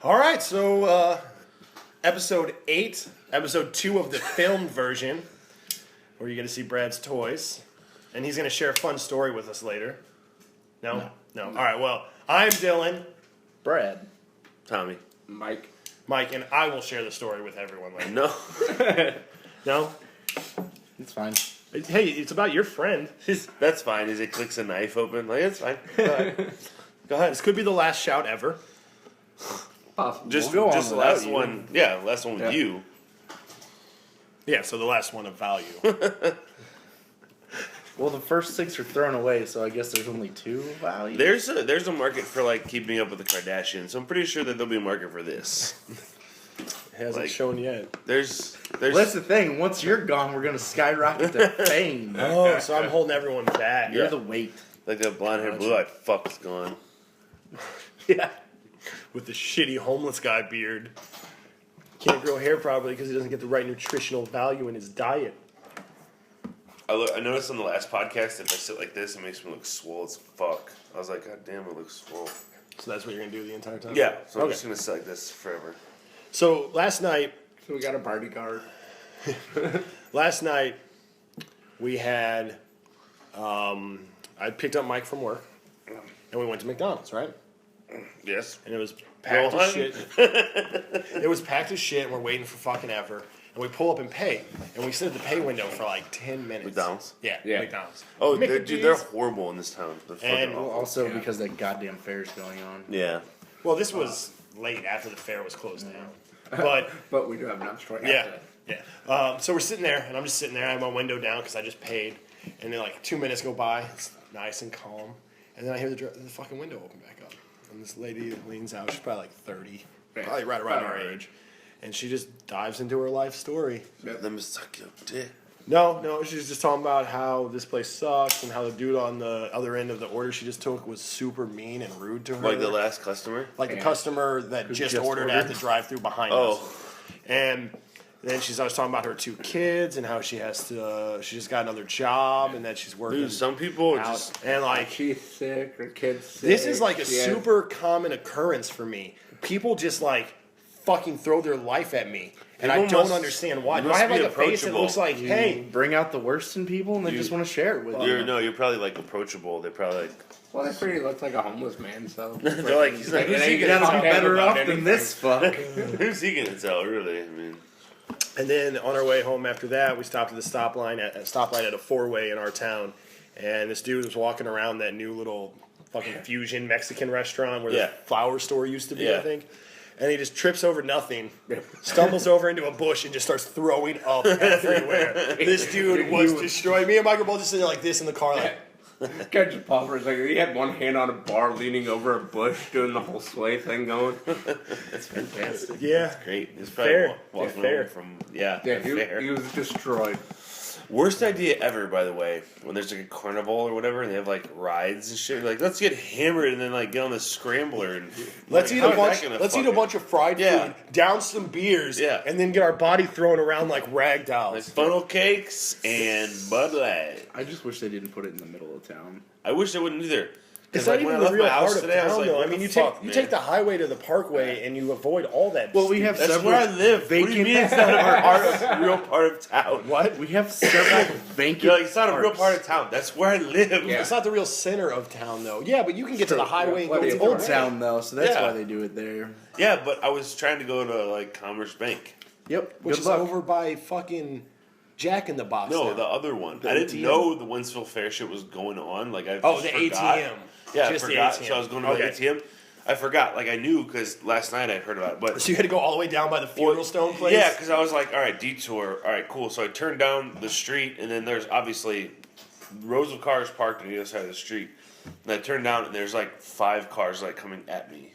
All right, so episode 8, episode 2 of the filmed version, where you get to see Brad's toys, and he's going to share a fun story with us later. No? All right, well, I'm Dylan. Brad. Tommy. Mike, and I will share the story with everyone later. No. No? It's fine. Hey, it's about your friend. That's fine. As it clicks a knife open, like it's fine. Go ahead. This could be the last shout ever. possible. Just We'll go just on the without last you. one. Yeah, last one with you. Yeah, so the last one of value. Well, the first 6 are thrown away, so I guess there's only 2 value. There's a market for like keeping up with the Kardashians, so I'm pretty sure that there'll be a market for this. It hasn't Like- shown yet. There's Well, that's the thing. Once you're gone, we're gonna skyrocket to fame. Oh, so I'm holding everyone back. You're the weight. like that blonde hair blue eyed fuck's gone. Yeah. With the shitty homeless guy beard. Can't grow hair properly because he doesn't get the right nutritional value in his diet. I noticed on the last podcast, if I sit like this, it makes me look swole as fuck. I was like, God damn, it looks swole. So that's what you're going to do the entire time? Yeah, so I'm Okay. just gonna sit like this forever. So last night So we got a party card. we had, I picked up Mike from work and we went to McDonald's, right? Yes. And it was packed Go as on. shit. It was packed as shit and we're waiting for fucking ever. And we pull up and pay. And we sit at the pay window for like 10 minutes. McDonald's? Yeah, Yeah. McDonald's. Oh, Mickey dude, they're D's. horrible in this town. They're fucking And- awful. Also, because that goddamn fair's going on. Yeah. Well, this was late after the fair was closed down. But But we do have an upstory. yeah, yeah. So we're sitting there, and I'm just sitting there. I have my window down because I just paid. And then like 2 minutes go by. It's nice and calm. And then I hear the fucking window open back up. And this lady leans out. She's probably like 30. Yeah. Probably right around our Probably. age. And she just dives into her life story. Let me suck your dick. No, she's just talking about how this place sucks and how the dude on the other end of the order she just took was super mean and rude to her. Like the last customer? Like the Yeah. customer that just ordered at the drive-thru behind Oh. us. And then I was talking about her 2 kids and how she has to, she just got another job and that she's working Dude, some people are out. just... And like, She's sick, her kid's sick. this is like a she has- super common occurrence for me. People just like fucking throw their life at me. And I People don't must- understand why. you Do I must have be like a face that approachable. looks like, You hey, bring out the worst in people, and they just want to share it with you. You're probably like approachable. They're probably like... Well, that pretty looks like a homeless man, so. They're like, he's like, It who's ain't he You gonna gonna gotta be talk better about off than anything. this fuck. Who's he gonna tell, really? I mean... And then on our way home after that, we stopped at the stoplight at a 4-way in our town, and this dude was walking around that new little fucking fusion Mexican restaurant where Yeah. the flower store used to be, I Yeah. think. And he just trips over nothing, stumbles over into a bush, and just starts throwing up everywhere. This dude was destroyed. Me and Michael both just sitting there like this in the car, like, Guy just paused for a second. He had one hand on a bar leaning over a bush doing the whole sway thing going. That's fantastic. yeah. Great. He's probably Fair. walking Fair. home from... Yeah, Yeah, fair. he was destroyed. Worst idea ever, by the way, when there's like a carnival or whatever, and they have like rides and shit. Like, let's get hammered and then like get on the scrambler and Let's like, eat how a is bunch. that gonna Let's eat a fucking- bunch of fried Yeah. food, down some beers, Yeah. and then get our body thrown around like rag dolls. like funnel cakes and Bud Light. I just wish they didn't put it in the middle of town. I wish they wouldn't either. It's 'Cause, not like, when even I the left real my house part of today, I was town, like, though. what I mean, the you fuck, take man? the highway to the Parkway, and you avoid all that. Well, we shit. have That's several where I live. What do you vacant mean it's not a real part of town? What? We have several vacant. You're like, it's not a real parks. part of town. That's where I live. Yeah. It's not the real center of town, though. Yeah, but you can get to the highway and go plenty to of the Old park. Town though, so that's Yeah. why they do it there. Yeah, but I was trying to go to like Commerce Bank. Yep. which Good is luck. over by fucking Jack in the Box. No, now. the other one. The I didn't ATM. know the Winsville Fair shit was going on. Like I Oh, just the forgot. ATM. Yeah, Just I the forgot. ATM. So I was going to Okay. the ATM. I forgot. Like I knew because last night I heard about it. But So you had to go all the way down by the funeral stone place. yeah, because I was like, all right, detour. All right, cool. So I turned down the street, and then there's obviously rows of cars parked on the other side of the street. And I turned down, and there's like 5 cars like coming at me,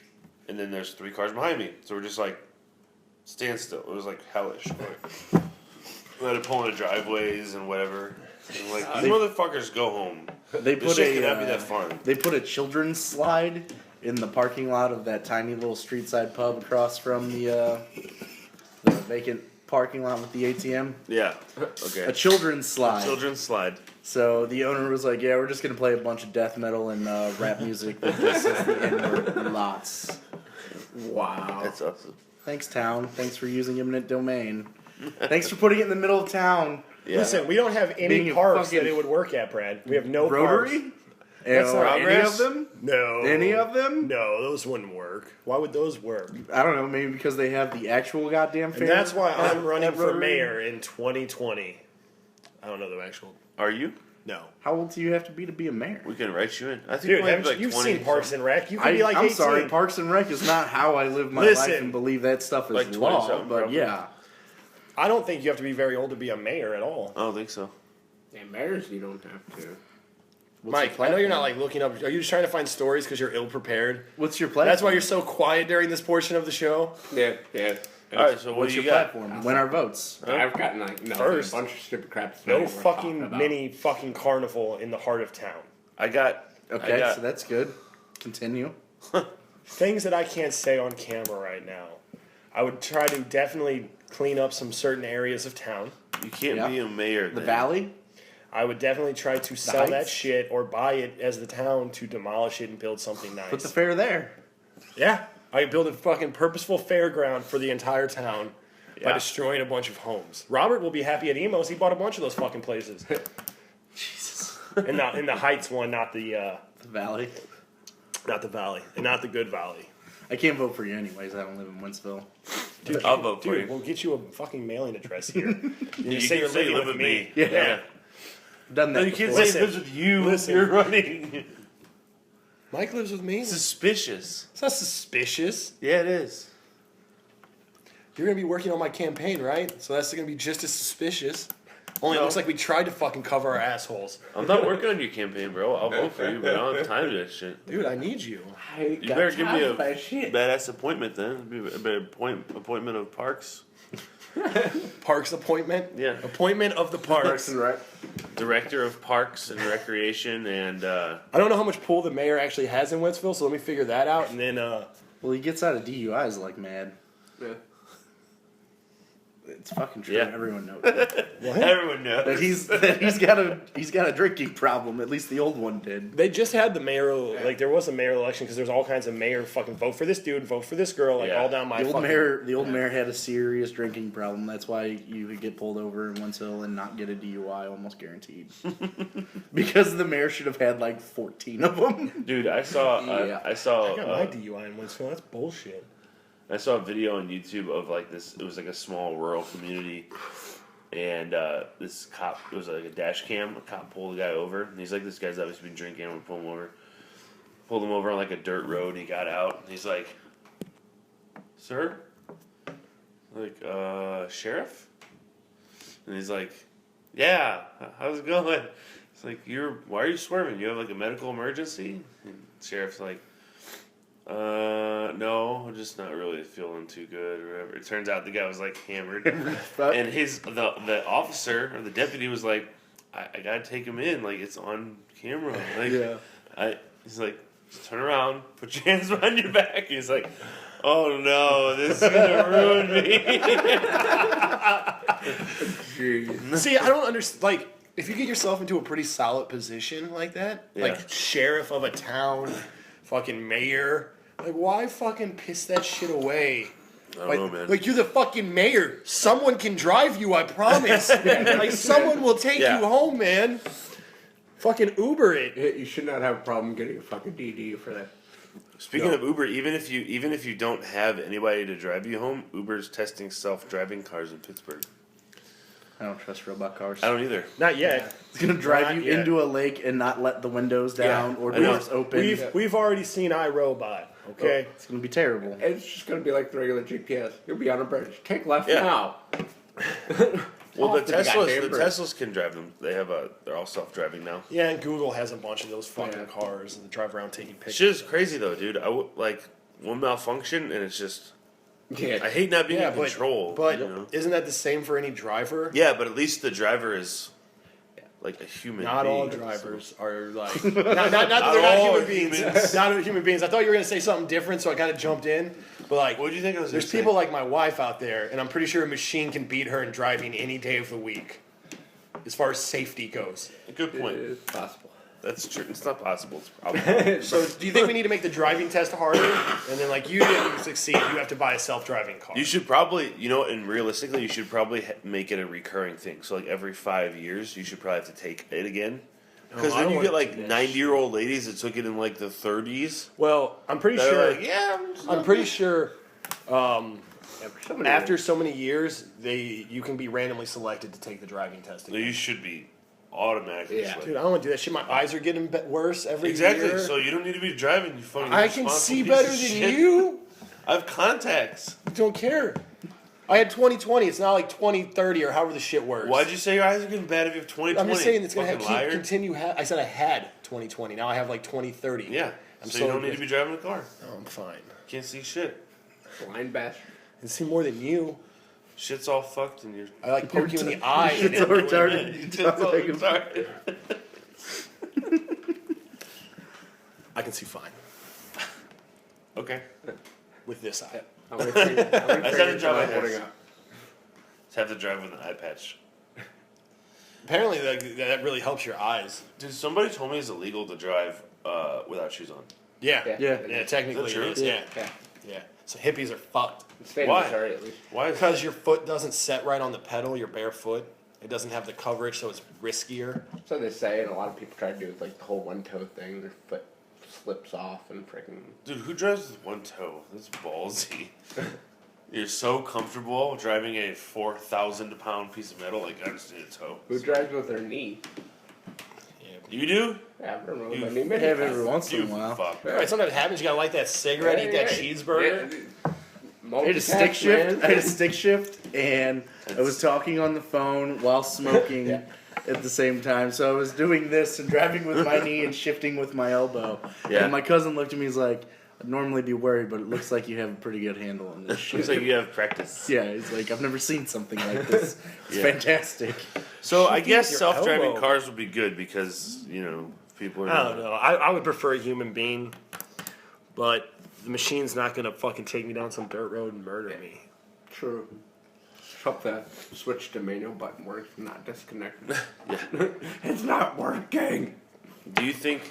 and then there's 3 cars behind me. So we're just like standstill. It was like hellish. Like, we had to pull into driveways and whatever. And like these motherfuckers go home. They This put shit a cannot be that fun. They put a children's slide in the parking lot of that tiny little street side pub across from the vacant parking lot with the ATM. Yeah. A Okay. children's slide. Children's slide. So the owner was like, "Yeah, we're just gonna play a bunch of death metal and rap music with this as the N-word lots." Wow. That's awesome. Thanks, town. Thanks for using eminent domain. Thanks for putting it in the middle of town. Yeah. Listen, we don't have any Being a parks fucking that it would work at, Brad. We have no Rotary? parks. That's Or not any of progress? them? No. Any of them? No, those wouldn't work. Why would those work? I don't know. Maybe because they have the actual goddamn fair. And that's why I'm running at for Rotary? mayor in 2020. I don't know the actual. Are you? No. How old do you have to be a mayor? We can write you in. I think Dude, we have haven't like you've 20 seen Parks and Rec. You can be like I'm 18. sorry, Parks and Rec is not how I live my Listen. life and believe that stuff is Like 20 law. something, But probably. yeah, I don't think you have to be very old to be a mayor at all. I don't think so. Yeah, mayors, you don't have to. What's Mike, your I know you're not platform? like looking up. Are you just trying to find stories because you're ill prepared? What's your platform? That's why you're so quiet during this portion of the show. Yeah, yeah. All right, so what What's do your you got? platform? Win our votes. I've gotten like First, a bunch of stupid crap. that's No not even worth talking fucking about. mini fucking carnival in the heart of town. I got. Okay, I got, so that's good. Continue. Things that I can't say on camera right now. I would try to definitely clean up some certain areas of town. You can't Yeah. be a mayor. The then. Valley. I would definitely try to sell that Heights? shit or buy it as the town to demolish it and build something nice. Put the fair there. Yeah. I build a fucking purposeful fairground for the entire town by Yeah. destroying a bunch of homes. Robert will be happy at Emos. He bought a bunch of those fucking places. Jesus. in the Heights one, not the The Valley. Valley, and not the good Valley. I can't vote for you anyways. I don't live in Wentzville. Dude, I'll vote for dude, you. we'll get you a fucking mailing address here. You, You say can you're say living live with with me. Yeah. Done that. No, you can't before. say it lives with you. Listen. You're running. Mike lives with me. Suspicious. It's not suspicious. Yeah, it is. You're gonna be working on my campaign, right? So that's gonna be just as suspicious. Only it No. looks like we tried to fucking cover our assholes. I'm not working on your campaign, bro. I'll vote for you, but I don't have time to do that shit. Dude, I need you. I You better give me a badass appointment then. Be a better appointment of Parks. Parks appointment? Yeah. Appointment of the parks. Right. Director of Parks and Recreation and I don't know how much pull the mayor actually has in Wentzville, so let me figure that out and then Well, he gets out of DUIs like mad. Yeah. It's fucking true. Yeah. Everyone knows everyone knows. that he's got a drinking problem. At least the old one did. they just had the mayoral like there was a mayoral election because there's all kinds of mayor fucking vote for this dude, vote for this girl, like Yeah. all down my The old fucking mayor had a serious drinking problem. That's why you could get pulled over in Wentzville and not get a DUI, almost guaranteed. Because the mayor should have had like 14 of them. Dude, I saw Yeah. I saw I got my DUI in Wentzville. That's bullshit. I saw a video on YouTube of like this. It was like a small rural community, and this cop. It was like a dash cam. A cop pulled the guy over, and he's like, "This guy's obviously been drinking." I'm gonna pull him over. Pulled him over on like a dirt road. He got out. And he's like, "Sir," like, "Sheriff," and he's like, "Yeah, how's it going?" It's like, why are you swerving? You have like a medical emergency?" And the sheriff's like, no, I'm just not really feeling too good or whatever. It turns out the guy was like hammered. And the officer or the deputy was like, I gotta take him in, like it's on camera. Like he's like, just turn around, put your hands behind your back. He's like, oh no, this is gonna ruin me. See, I don't understand. Like, if you get yourself into a pretty solid position like that, Yeah. like sheriff of a town, fucking mayor, like why fucking piss that shit away? I don't Like, know, man. like you're the fucking mayor. Someone can drive you, I promise. Like someone will take Yeah. you home, man. Fucking Uber it. You should not have a problem getting a fucking DD for that. Speaking of Uber, even if you don't have anybody to drive you home, Uber's testing self-driving cars in Pittsburgh. I don't trust robot cars. I don't either. Not yet. It's gonna drive Not you yet. into a lake and not let the windows down or I know. doors open. We've already seen iRobot. Okay. It's gonna be terrible. It's just gonna be like the regular GPS. You'll be on a bridge. Take left Yeah. now. Well, the Off the goddamn bridge. Teslas can drive them. They're all self-driving now. Yeah, and Google has a bunch of those fucking Yeah. cars and they drive around taking pictures. Shit is crazy though, dude. Like one malfunction and it's just. Yeah. I hate not being Yeah, in control. But you know? isn't that the same for any driver? Yeah, but at least the driver is like a human. Not being. all drivers are like not that they're not all human beings. humans. Not human beings. I thought you were gonna say something different, so I kind of jumped in. But like, What do you think I was? there's gonna say? people like my wife out there, and I'm pretty sure a machine can beat her in driving any day of the week, as far as safety goes. Good point. It's possible. That's true. It's not possible. It's probably. So, do you think we need to make the driving test harder? And then, like, you didn't succeed, you have to buy a self-driving car. You should probably, and realistically, you should probably make it a recurring thing. So, like, every 5 years, you should probably have to take it again. Because I then don't you get, wanna like, do that 90-year-old ladies that took it in, like, the 30s. Well, I'm pretty They're sure. like, yeah, I'm pretty sure. Somebody- After so many years, you can be randomly selected to take the driving test. No, Again. you should be automatically. Yeah. selected. Dude, I don't want to do that shit. My eyes are getting worse every Exactly. year. So you don't need to be driving. You fucking. I can responsible see piece better of than shit. you. I have contacts. Don't care. I had 20/20. It's not like 20/30 or however the shit works. Why'd you say your eyes are getting bad if you have 20/20? I'm just saying it's gonna Fucking liar. continue. I said I had 20/20. Now I have like 20/30. Yeah. I'm So you don't need to be driving a car. Oh, I'm fine. Can't see shit. Blind bash. I see more than you. Shit's all fucked and you're. I like poke you in the eye. and It's so then- retarded. Shit's all retarded. I can see fine Okay. with this eye. How many fingers I said to drive am I my holding hands. up? Just have to drive with an eye patch. Apparently, that really helps your eyes. Dude, somebody told me it's illegal to drive without shoes on. Yeah. Yeah. Yeah, technically Is that it is. true? Yeah. Yeah. Yeah. So hippies are fucked. Stay in Why? Missouri at least. Why is Because your foot doesn't set right on the pedal, your bare foot. It doesn't have the coverage, so it's riskier. So they say, and a lot of people try to do with like the whole one toe thing. Their foot slips off and freaking. Dude, who drives with one toe? That's ballsy. You're so comfortable driving a 4,000-pound piece of metal. Like, I just need a toe. Who drives with their knee? You do? Yeah, I've been rolling You my knee many Have times. every once in You a while. fuck. All right, sometimes it happens. You gotta light that cigarette, eat that cheeseburger. I had a stick shift. I had a stick shift, and I was talking on the phone while smoking Yeah. at the same time. So I was doing this and driving with my knee and shifting with my elbow. Yeah. And my cousin looked at me. He's like, "I'd normally be worried, but it looks like you have a pretty good handle on this shit." Looks like you have practice. Yeah, he's like, "I've never seen something like this. It's Yeah. fantastic." So I guess your self-driving elbow. cars would be good because, people are. I don't know. I would prefer a human being, but the machine's not gonna fucking take me down some dirt road and murder me. True. Hope the switch to manual button works, not disconnected. Yeah. It's not working. Do you think,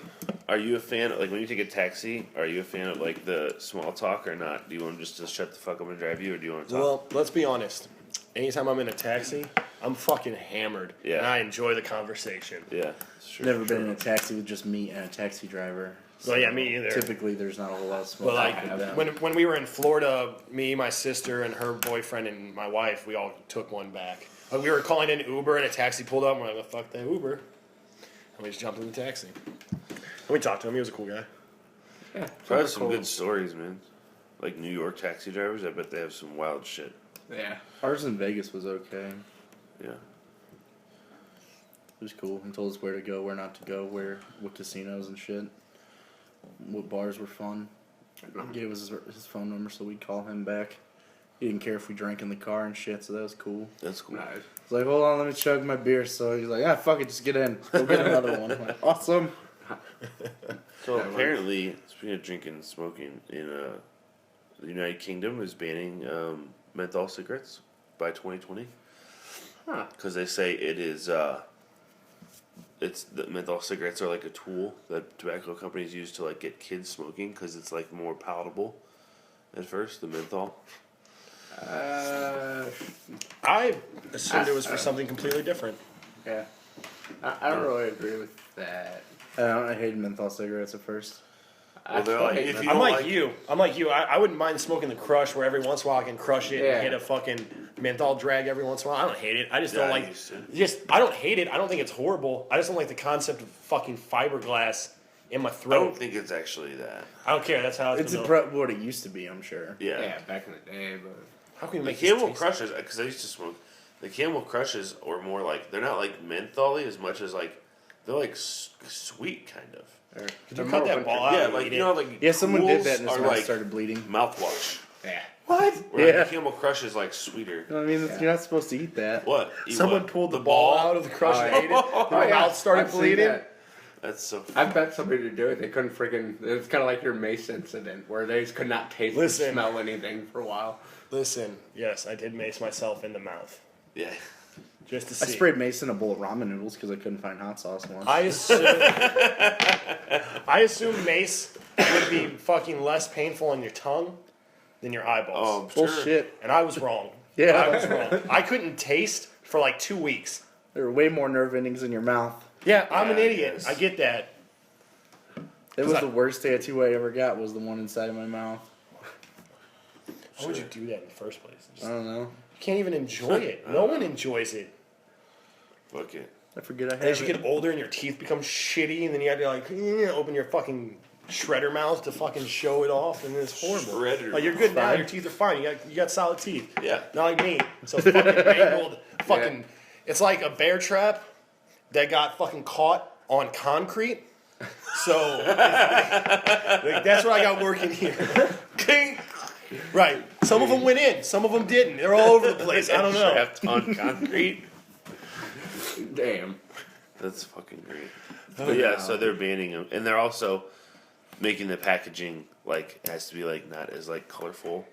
are you a fan, like when you take a taxi, are you a fan of like the small talk or not? Do you want them just to shut the fuck up and drive you, or do you want to talk? Well, let's be honest. Anytime I'm in a taxi, I'm fucking hammered, Yeah. and I enjoy the conversation. Yeah, it's true. Never been in a taxi with just me and a taxi driver. Well, yeah, me either. Typically, there's not a whole lot of smoke. But like with them. when we were in Florida, me, my sister, and her boyfriend and my wife, we all took one back. Like, we were calling in Uber, and a taxi pulled up, and we're like, "Well, fuck that Uber," and we just jumped in the taxi. And we talked to him. He was a cool guy. Yeah, Probably some good stories, man. Like New York taxi drivers, I bet they have some wild shit. Yeah. Ours in Vegas was okay. Yeah. It was cool. He told us where to go, where not to go, what casinos and shit, what bars were fun. He gave us his phone number so we'd call him back. He didn't care if we drank in the car and shit, so that was cool. That's cool. Nice. He's like, "Hold on, let me chug my beer." So he's like, fuck it, just get in. Go get another one. I'm like, awesome. So apparently, speaking of drinking and smoking, in the United Kingdom is banning menthol cigarettes by 2020 Huh. because they say it is. It's the menthol cigarettes are like a tool that tobacco companies use to like get kids smoking because it's like more palatable at first. The menthol. I assumed it was for something completely different. Yeah. I don't really agree with that. I hated menthol cigarettes at first. Well, they're like, if you I'm don't like you. I'm like you. I wouldn't mind smoking the crush where every once in a while I can crush it Yeah. and hit a fucking menthol drag every once in a while. I don't hate it. I just Yeah, don't I like. used to. I don't hate it. I don't think it's horrible. I just don't like the concept of fucking fiberglass in my I throat. don't think it's actually that. I don't care. That's how It's it's. what it used to be, I'm sure. Yeah. Yeah, back in the day, but How can you The make this Camel taste- Crushes, because I used to smoke, the Camel Crushes are more like, they're not like mentholy as much as like, they're like sweet kind of. Could you cut that ball out? Yeah, and like, eat you it? know, like Yeah, someone did Cools that and his are mouth like started bleeding. mouthwash. yeah. What? Where Yeah. the Camel Crush is like sweeter. I mean, you're not supposed to eat that. What? Eat Someone what? pulled the ball out of the crush and ate it. Oh, My yeah. mouth started I've seen bleeding. that. That's so. I bet somebody to do it. They couldn't freaking. It's kind of like your mace incident where they just could not taste or Listen. smell anything for a while. Listen, yes, I did mace myself in the mouth. Yeah. just to I see. sprayed Mace in a bowl of ramen noodles because I couldn't find hot sauce once. I assume mace would be fucking less painful on your tongue than your eyeballs. Oh, sure. Bullshit. And I was wrong. Yeah. I was wrong. I couldn't taste for like 2 weeks. There are way more nerve endings in your mouth. Yeah, I'm an Yeah, idiot. yes. I get that. It was I- the worst tattoo I ever got. Was the one inside my mouth. Why would you do that in the first place? I don't know. You can't even enjoy it. No one enjoys it. Fuck it. I forget I had As you it. get older and your teeth become shitty, and then you have to like open your fucking shredder mouth to fucking show it off, and it's horrible. Shredder Like you're good now, Fine. your teeth are fine. You got solid teeth. Yeah. Not like me. So fucking mangled. Fucking. It's like a bear trap that got fucking caught on concrete. So like, that's what I got working here. Right. Some of them went in. Some of them didn't. They're all over the place. I don't know. Trapped on concrete. Damn. That's fucking great. But yeah, so they're banning them, and they're also making the packaging like has to be like not as like colorful,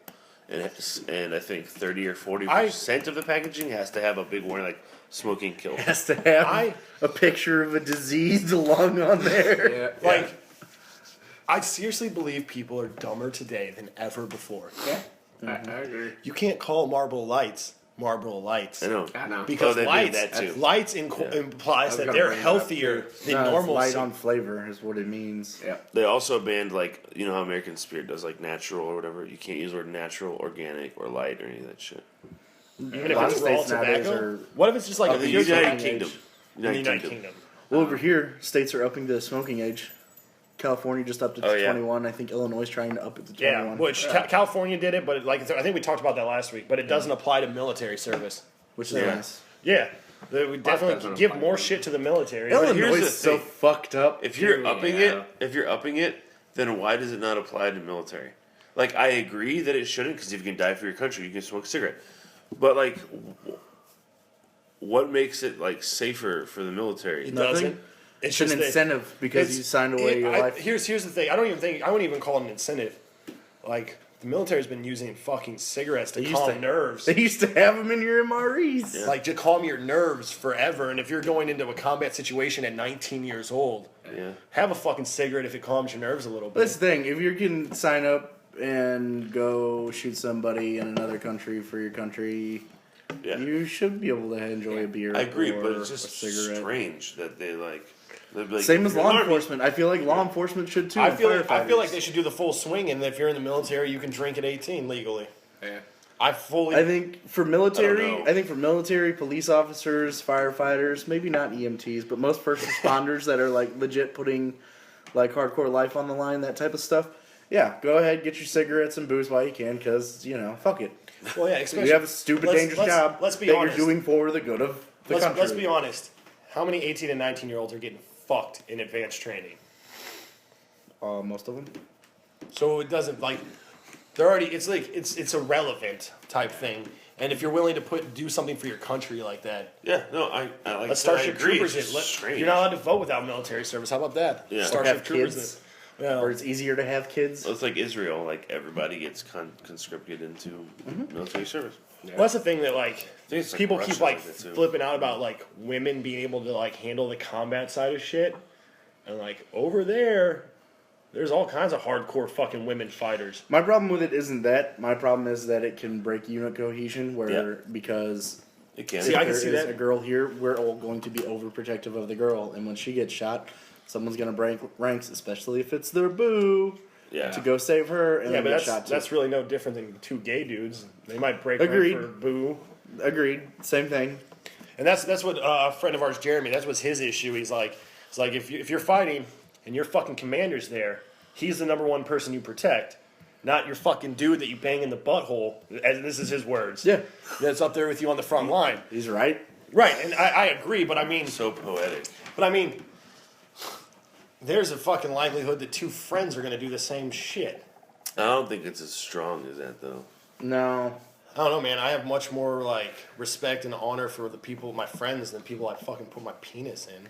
and I think 30 or 40% of the packaging has to have a big warning like smoking kills. Has to have I- a picture of a diseased lung on there. Yeah. Like, I seriously believe people are dumber today than ever before. Yeah. I agree. You can't call Marlboro Lights Marlboro Lights. I know. I know. Because Oh, they do lights, that too. lights Yeah. implies was that gonna they're bring it up, healthier too. than No, it's normal. light on flavor is what it means. Yeah. They also banned like you know how American Spirit does like natural or whatever. You can't use the word natural, organic, or light or any of that shit. Even A if lot it's of raw states nowadays tobacco. are- What if it's just like Oh, a The here's pure United smoking Kingdom. age. in the United Kingdom? Well, over here, states are upping the smoking age. California just upped it to Oh, yeah. 21. I think Illinois is trying to up it to 21. Yeah, which California did it, but like I think we talked about that last week. But it doesn't apply to military service. which is Yeah. nice. Yeah, they would definitely doesn't give apply more to shit to the military. here's Illinois the is so thing. fucked up. If you're Yeah. upping it, then why does it not apply to military? Like I agree that it shouldn't, because if you can die for your country, you can smoke a cigarette. But like, what makes it like safer for the military? It Nothing. doesn't. It's It's an just that- incentive because it's- you signed away your life. Here's the thing. I wouldn't even call it an incentive. Like the military's been using fucking cigarettes to They used calm to- nerves. They used to have them in your MREs. Yeah. Like to calm your nerves forever. And if you're going into a combat situation at 19 years old, Yeah. have a fucking cigarette if it calms your nerves a little bit. That's the thing. If you can sign up and go shoot somebody in another country for your country, Yeah. you should be able to enjoy a beer. I agree, or but it's a just cigarette. strange that they'd be like Same as "You're law an army." enforcement. I feel like law enforcement should too. I and feel like firefighters. they should do the full swing, and if you're in the military, you can drink at 18 legally. Yeah. I fully. I think for military, I don't know. I think for military, police officers, firefighters, maybe not EMTs, but most first responders that are like legit putting like hardcore life on the line, that type of stuff. Yeah, go ahead, get your cigarettes and booze while you can, because fuck it. well, yeah, especially You have a stupid, dangerous job Let's be that honest. you're doing for the good of the country. Let's be honest. How many 18 and 19-year-olds are getting fucked in advanced training? Most of them. So it doesn't like they're already. It's like it's irrelevant type thing. And if you're willing to do something for your country like that, Yeah, no, I like. let I said, I Starship agree. Troopers It's it. just strange. You're not allowed to vote without military service. How about that? Yeah. Starship Have Troopers. kids. Yeah. Or it's easier to have kids. Well, it's like Israel. Like everybody gets conscripted into military service. Well, that's the thing that like think it's like people Russia's keep like like that, too. flipping out about like women being able to like handle the combat side of shit, and like over there's all kinds of hardcore fucking women fighters. My problem with it isn't that. My problem is that it can break unit cohesion, where because It can. See, if I can there see is that. a girl here, we're all going to be overprotective of the girl, and when she gets shot, someone's going to break ranks, especially if it's their boo, yeah. to go save her and Yeah, then but get that's shot too. that's really no different than two gay dudes. They might break Agreed. rank for boo. Agreed. Same thing. And that's what a friend of ours, Jeremy, that was his issue. He's like, it's like if you're fighting and your fucking commander's there, he's the number one person you protect, not your fucking dude that you bang in the butthole. As this is his words. Yeah, That's up there with you on the front line. he's right. Right, and I agree, but I mean, So poetic. there's a fucking likelihood that two friends are gonna do the same shit. I don't think it's as strong as that though. No. I don't know, man. I have much more like respect and honor for the people, my friends, than people I fucking put my penis in.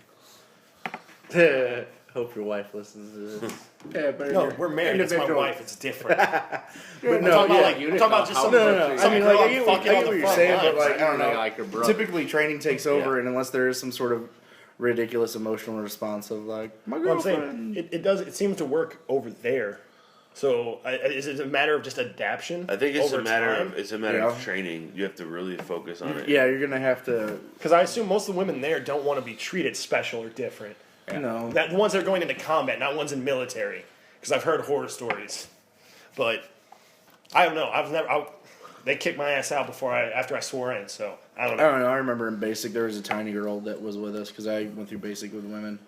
Hope your wife listens to this. Yeah, but No, we're married. It's my individual- wife. It's different. But I'm no, talking yeah. about I'm talking about just some. No. Some I mean, girl like, I I'm get fucking on what the you're front saying, but lines. like, I don't know. Like your brother. Typically, training takes over, Yeah. and unless there is some sort of ridiculous emotional response of like, my Well, I'm girlfriend. saying it does. It seems to work over there. So is it a matter of just adaptation? I think it's over a matter time? of Yeah. training. You have to really focus on it. Yeah, you're gonna have to, Because I assume most of the women there don't want to be treated special or different. you know. That the ones that are going into combat, not ones in military. Because I've heard horror stories, but I don't know. They kicked my ass out after I swore in. So I don't I know. don't know. I remember in basic there was a tiny girl that was with us because I went through basic with women,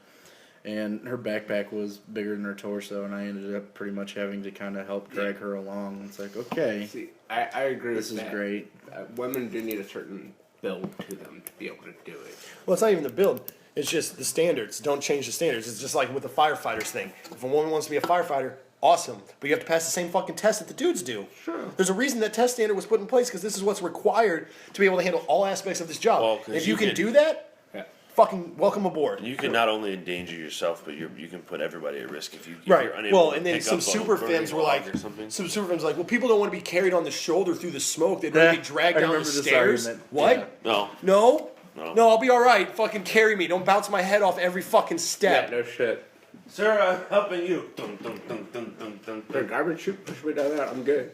and her backpack was bigger than her torso, and I ended up pretty much having to kind of help drag her along. It's like, okay, See, I agree this with is that. great. Women do need a certain build to them to be able to do it. Well, it's not even the build. It's just the standards. Don't change the standards. It's just like with the firefighters thing. If a woman wants to be a firefighter, awesome. But you have to pass the same fucking test that the dudes do. Sure. There's a reason that test standard was put in place because this is what's required to be able to handle all aspects of this job. Well, 'cause if you you can can- do that, Yeah. fucking welcome aboard. You can not only endanger yourself, but you can put everybody at risk if Right. you're unable Well, to and then pick some up on super burning femmes were log like, or something. some super femmes were like, well, people don't want to be carried on the shoulder through the smoke. They'd rather be dragged I down the remember this stairs. argument. What? Yeah. No, No? No. No, I'll be all right. Fucking carry me. Don't bounce my head off every fucking step. Yeah, no shit. sir, I'm helping you. Dun, dun, dun, dun, dun, dun, The dun. garbage chute push me down there. I'm good.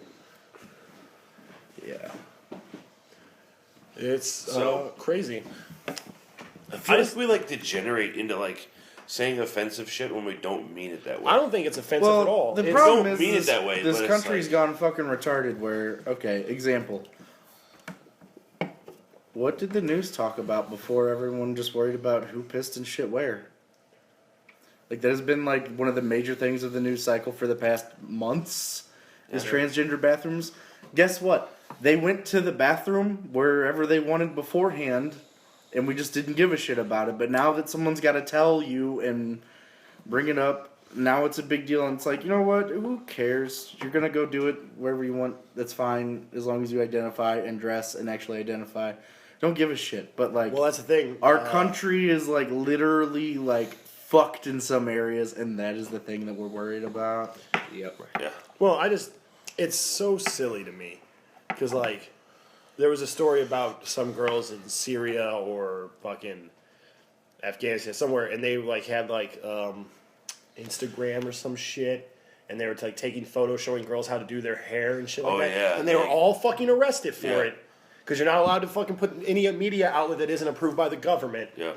Yeah. It's So- crazy. I feel like we like degenerate into like saying offensive shit when we don't mean it that way. I don't think it's offensive at all. the It's- problem don't is mean it this, that way, this but it's country's like- gone fucking retarded. Where example. What did the news talk about before everyone just worried about who pissed and shit where? Like that has been like one of the major things of the news cycle for the past months is transgender bathrooms. Guess what? They went to the bathroom wherever they wanted beforehand, and we just didn't give a shit about it. But now that someone's got to tell you and bring it up, now it's a big deal. And it's like, you know what? Who cares? You're going to go do it wherever you want. That's fine as long as you identify and dress and actually identify. Don't give a shit. But like, well, that's the thing. our country is like literally like fucked in some areas, and that is the thing that we're worried about. Yep. Yeah. Well, it's so silly to me. Because, like, there was a story about some girls in Syria or fucking Afghanistan, somewhere, and they, like, had, like, Instagram or some shit, and they were, like, taking photos showing girls how to do their hair and shit like Oh, that. yeah. And they were all fucking arrested for Yeah. it. Because you're not allowed to fucking put any media outlet that isn't approved by the government, Yeah.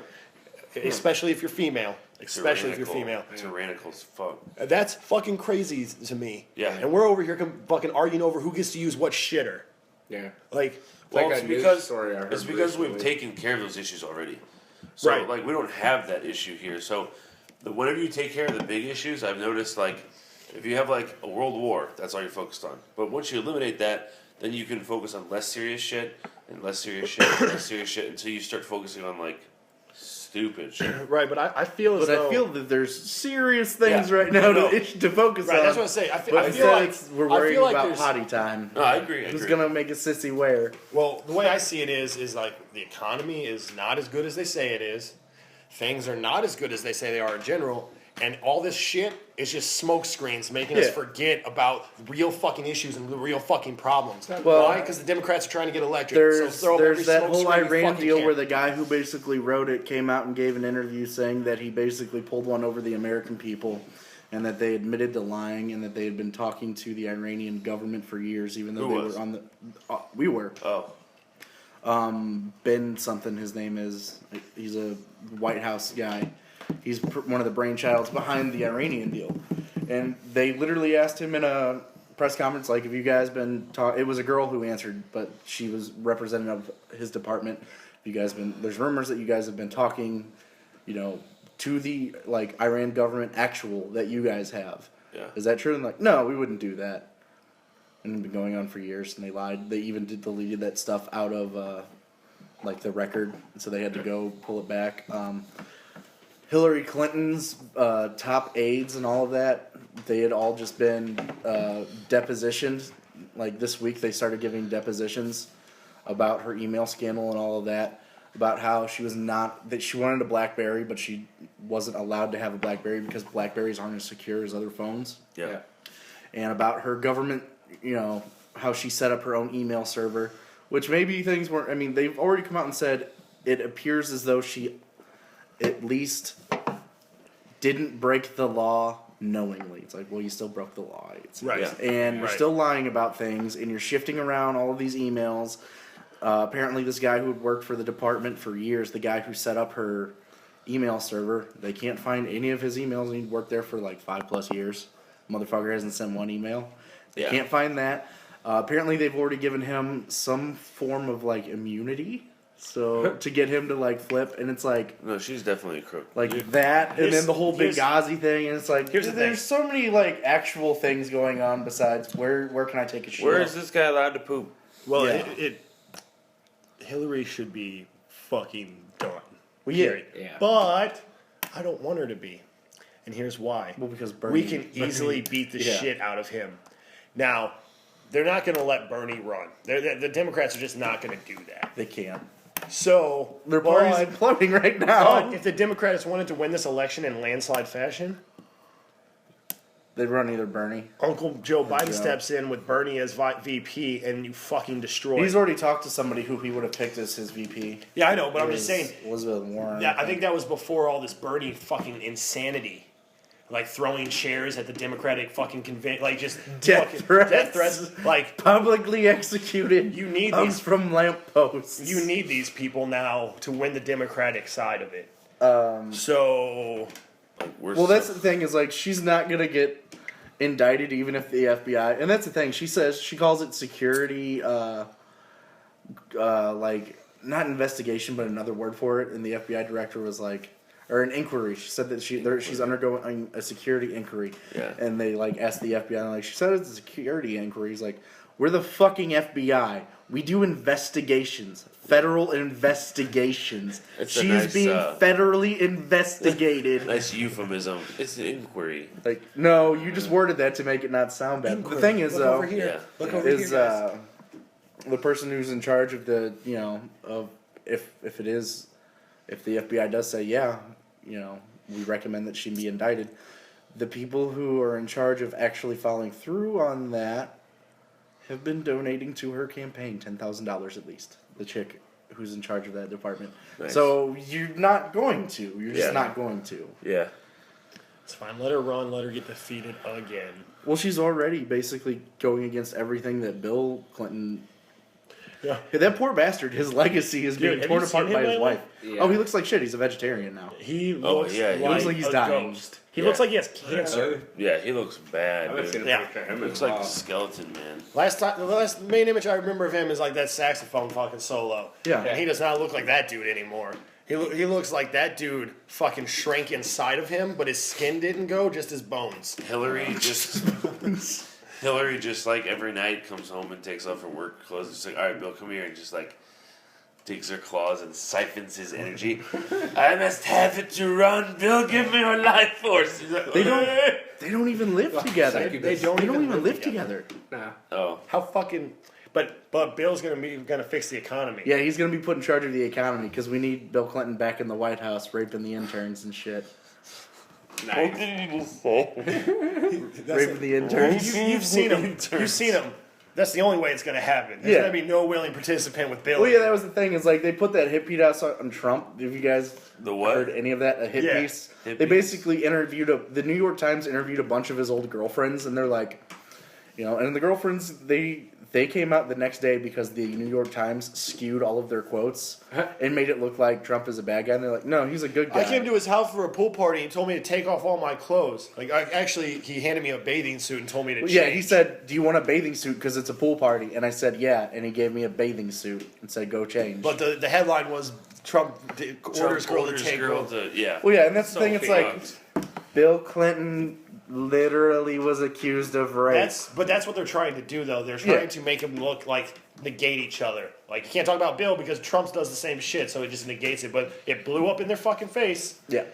especially if you're female. Especially if you're female. Tyrannical as fuck. That's fucking crazy to me. Yeah. And we're over here fucking arguing over who gets to use what shitter. Yeah. Like, Well, like it's a news because story I heard it's because we've recently. taken care of those issues already. So Right. like we don't have that issue here. So whenever you take care of the big issues, I've noticed like if you have like a world war, that's all you're focused on. But once you eliminate that, then you can focus on less serious shit and less serious shit and less serious shit until you start focusing on like stupid shit. right, but I feel as But though... I feel that there's serious things Yeah. right now No. to focus Right, on. that's what I say. I But feel instead like we're I worried feel like about there's- potty time. No, I agree. Who's gonna make a sissy wear? Well, the way I see it is like the economy is not as good as they say it is. Things are not as good as they say they are in general. And all this shit is just smoke screens making us Yeah. forget about real fucking issues and the real fucking problems. Well, Why? Because the Democrats are trying to get elected. There's so throw up every that smoke whole screen you Iran fucking deal can. where the guy who basically wrote it came out and gave an interview saying that he basically pulled one over the American people, and that they admitted to lying, and that they had been talking to the Iranian government for years, even though Who they was? were on the. We were. Oh. Ben something his name is. He's a White House guy. He's one of the brainchilds behind the Iranian deal. And they literally asked him in a press conference, like, have you guys been it was a girl who answered, but she was representative of his department. Have you guys been, there's rumors that you guys have been talking, to the, like, Iran government actual that you guys have. Yeah. Is that true? And like, no, we wouldn't do that. And it's been going on for years, and they lied. They even deleted that stuff out of, like, the record, so they had to go pull it back. Hillary Clinton's top aides and all of that, they had all just been depositioned. Like this week, they started giving depositions about her email scandal and all of that. about how she wanted a BlackBerry, but she wasn't allowed to have a BlackBerry because BlackBerries aren't as secure as other phones. Yeah. And about her government, how she set up her own email server, which maybe things weren't. I mean, they've already come out and said it appears as though she at least didn't break the law knowingly. It's like, well, you still broke the law. Right. Yeah. And you're still lying about things, and you're shifting around all of these emails. Apparently, this guy who had worked for the department for years, the guy who set up her email server, they can't find any of his emails, and he'd worked there for like 5+ years. Motherfucker hasn't sent one email. They can't find that. Apparently, they've already given him some form of like immunity, so to get him to like flip, and it's like No, she's definitely a crook. like that, and then the whole here's- Benghazi thing, and it's like here's the there's so many like actual things going on besides where can I take a shit? Where is this guy allowed to poop? Well, Yeah. Hillary should be fucking done. Well, yeah. Period. Yeah. But I don't want her to be, and here's why. Well, because Bernie, We can easily beat the shit out of him. Now, they're not going to let Bernie run. The Democrats are just not going to do that. They can't. So Their party's but- imploding right now. but if the Democrats wanted to win this election in landslide fashion, They'd run either Bernie. Uncle Joe Biden Joe. steps in with Bernie as VP, and you fucking destroy. He's already talked to somebody who he would have picked as his VP. Yeah, I know, but I'm It just was saying. Elizabeth Warren. I think that was before all this Bernie fucking insanity. Like throwing chairs at the Democratic fucking convention, like just Death fucking threats. death threats. Like publicly executed. You need comes these- from lampposts. you need these people now to win the Democratic side of it. So Like, we're Well, so- that's the thing is like she's not gonna get indicted even if the FBI. And that's the thing. She says she calls it security, like not investigation, but another word for it. And the FBI director was like, or an inquiry. She said that she's undergoing a security inquiry. Yeah. And they like asked the FBI, and like she said it's a security inquiry. He's like, we're the fucking FBI. We do investigations, federal investigations. It's a She's nice, being federally investigated. nice euphemism. It's an inquiry. Like, no, you just worded that to make it not sound bad. The thing is, look though, over here. Yeah. Look over is here, guys. the person who's in charge of the, of if the FBI does say, yeah, we recommend that she be indicted, the people who are in charge of actually following through on that have been donating to her campaign $10,000 at least. The chick who's in charge of that department. Nice. So you're not going to. You're just Yeah. not going to. Yeah. It's fine. Let her run. Let her get defeated again. Well, she's already basically going against everything that Bill Clinton. Yeah. That poor bastard. His legacy is being Dude, have torn you apart seen by him his lately? wife. Yeah. Oh, he looks like shit. He's a vegetarian now. He Oh, looks yeah, he like, looks like he's a dying. ghost. He Yeah. looks like he has cancer. Yeah, he looks bad, I haven't seen dude. a Yeah. picture of him Looks in a like a while. skeleton, man. The last main image I remember of him is like that saxophone fucking solo. Yeah. And he does not look like that dude anymore. He looks like that dude fucking shrank inside of him, but his skin didn't go, just his bones. Hillary just like every night comes home and takes off her work clothes. It's like, all right, Bill, come here, and just like digs her claws and siphons his energy. I must have it to run. Bill, give me your life force. He's like, They don't even live together. They don't even live together. Nah. Oh, How fucking. But Bill's gonna fix the economy. Yeah, he's gonna be put in charge of the economy because we need Bill Clinton back in the White House, raping the interns and shit. what Nice. did you just say? Raping the interns. You've seen him. You've seen him. That's the only way it's gonna happen. There's Yeah. gonna be no willing participant with Bill. Well, yeah, that was the thing. Is like they put that hit piece out on Trump. Have you guys The what? heard any of that? A hit Yeah. piece. Hit They piece. basically interviewed the New York Times interviewed a bunch of his old girlfriends, and they're like, and the girlfriends they came out the next day because the New York Times skewed all of their quotes and made it look like Trump is a bad guy. And they're like, no, he's a good guy. I came to his house for a pool party. He told me to take off all my clothes. He handed me a bathing suit and told me to change. Yeah, he said, "Do you want a bathing suit because it's a pool party?" And I said, "Yeah." And he gave me a bathing suit and said, "Go change." But the headline was Trump orders girl to take girl off. to, yeah. well, yeah, and that's the So thing. It's like Bill Clinton literally was accused of rape. That's what they're trying to do, though. They're trying to make them look like negate each other. Like, you can't talk about Bill because Trump does the same shit, so it just negates it. But it blew up in their fucking face. Yeah.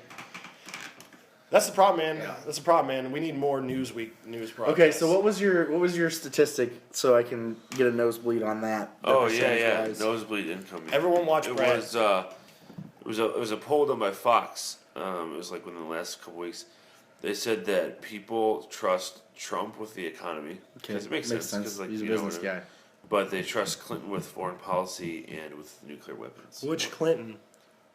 That's the problem, man. That's the problem, man. We need more Newsweek news broadcasts. Okay, so what was your statistic so I can get a nosebleed on that? Oh the yeah, percentage-wise? nosebleed income. Everyone watch it Brad. was a poll done by Fox. It was like within the last couple weeks. They said that people trust Trump with the economy. Okay, It makes sense. 'Cause, like, He's a you know, business whatever. guy. But they trust Clinton with foreign policy and with nuclear weapons. Which Clinton?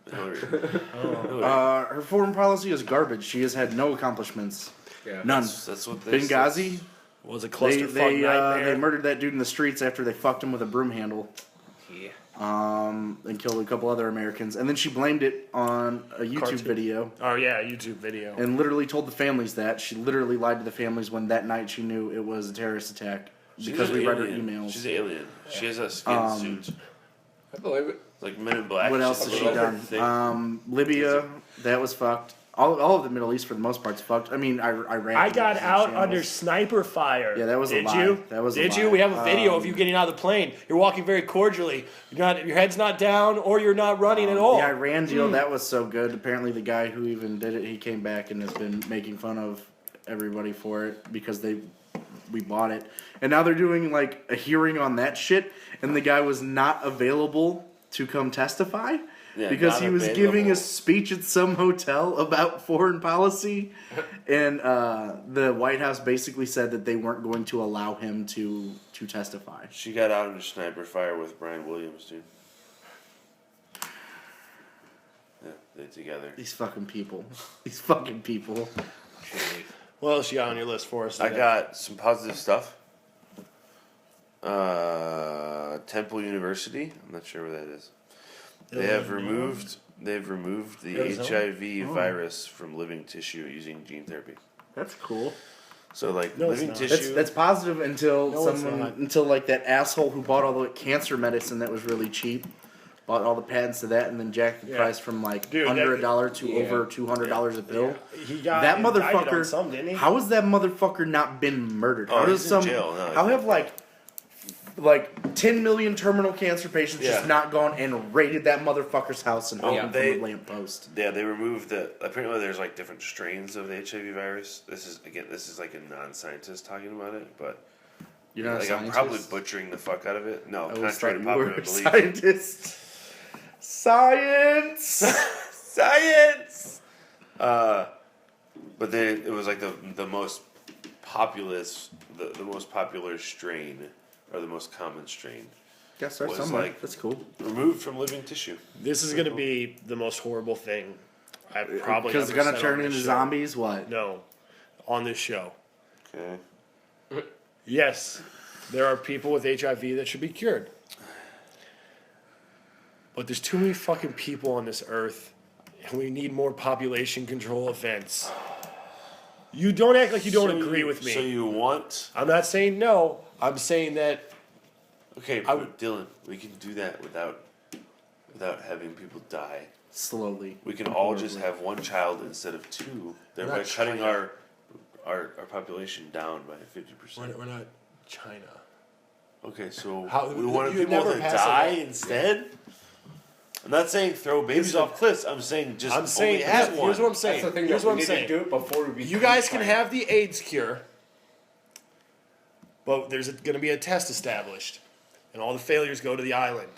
Hillary. Her foreign policy is garbage. She has had no accomplishments. Yeah. None. That's what they Benghazi, said. Was a they clusterfuck they, nightmare. they murdered that dude in the streets after they fucked him with a broom handle. Yeah. And killed a couple other Americans. And then she blamed it on a YouTube Cartoon. video Oh yeah, YouTube video. and literally told the families that. She literally lied to the families when that night she knew it was a terrorist attack because She's we an read her alien. emails. She's an alien. She has a skin suit. I believe it. Like Men in Black. What else She's has a she little done? thing. Libya, that was fucked. All of the Middle East for the most part's fucked. I mean, Iran. I got out shambles. under sniper fire. Yeah, that was a Did lie. you? That was a Did lie. you? We have a video of you getting out of the plane. You're walking very cordially. You're not. Your head's not down, or you're not running at all. The Iran deal, that was so good. Apparently, the guy who even did it, he came back and has been making fun of everybody for it because we bought it, and now they're doing like a hearing on that shit, and the guy was not available to come testify. Yeah, because not he was available. giving a speech at some hotel about foreign policy, and the White House basically said that they weren't going to allow him to testify. She got out under sniper fire with Brian Williams, dude. Yeah, they together. These fucking people. These fucking people. What else you got on your list for us? I today? got some positive stuff. Temple University. I'm not sure where that is. They've removed the Arizona? HIV virus from living tissue using gene therapy. That's cool. So like No, it's living not. tissue. That's positive until No, it's someone not. until like that asshole who bought all the cancer medicine that was really cheap, bought all the patents to that, and then jacked the Yeah. price from like Dude, under that- $1 to yeah. over $200 a pill. He got That indicted on motherfucker. some, didn't he? How has that motherfucker not been murdered? Oh, How does he's in some? jail. No, how have like 10 million terminal cancer patients Yeah. just not gone and raided that motherfucker's house and hung Yeah. him from They- the lamppost? Yeah, they removed the. Apparently, there's like different strains of the HIV virus. This is like a non-scientist talking about it, but You're not like a I'm scientist. probably butchering the fuck out of it. No, I always contrary thought to you were popular a belief. scientist. Science. Science. But it was like the most populous, the most popular strain, or the most common strain, Gotta start Was somewhere. like- That's cool. removed from living tissue. This is gonna be the most horrible thing I probably Because they're ever gonna said turn on this into show. zombies. What? No, on this show. Okay. Yes, there are people with HIV that should be cured. But there's too many fucking people on this earth, and we need more population control events. You don't act like you don't agree with me. So you want? I'm not saying no. I'm saying that Okay, I but Dylan, we can do that without having people die. Slowly. We can all just have one child instead of two, thereby not cutting China. our population down by 50%. we're not China. Okay, so How- we wanted you people never to pass a die law. instead? I'm not saying throw babies Listen, off cliffs. I'm saying just I'm saying only have one. here's what I'm saying. That's the thing. Here's that what we I'm need saying. to do it before we become You guys can China. have the AIDS cure, but there's going to be a test established, and all the failures go to the island.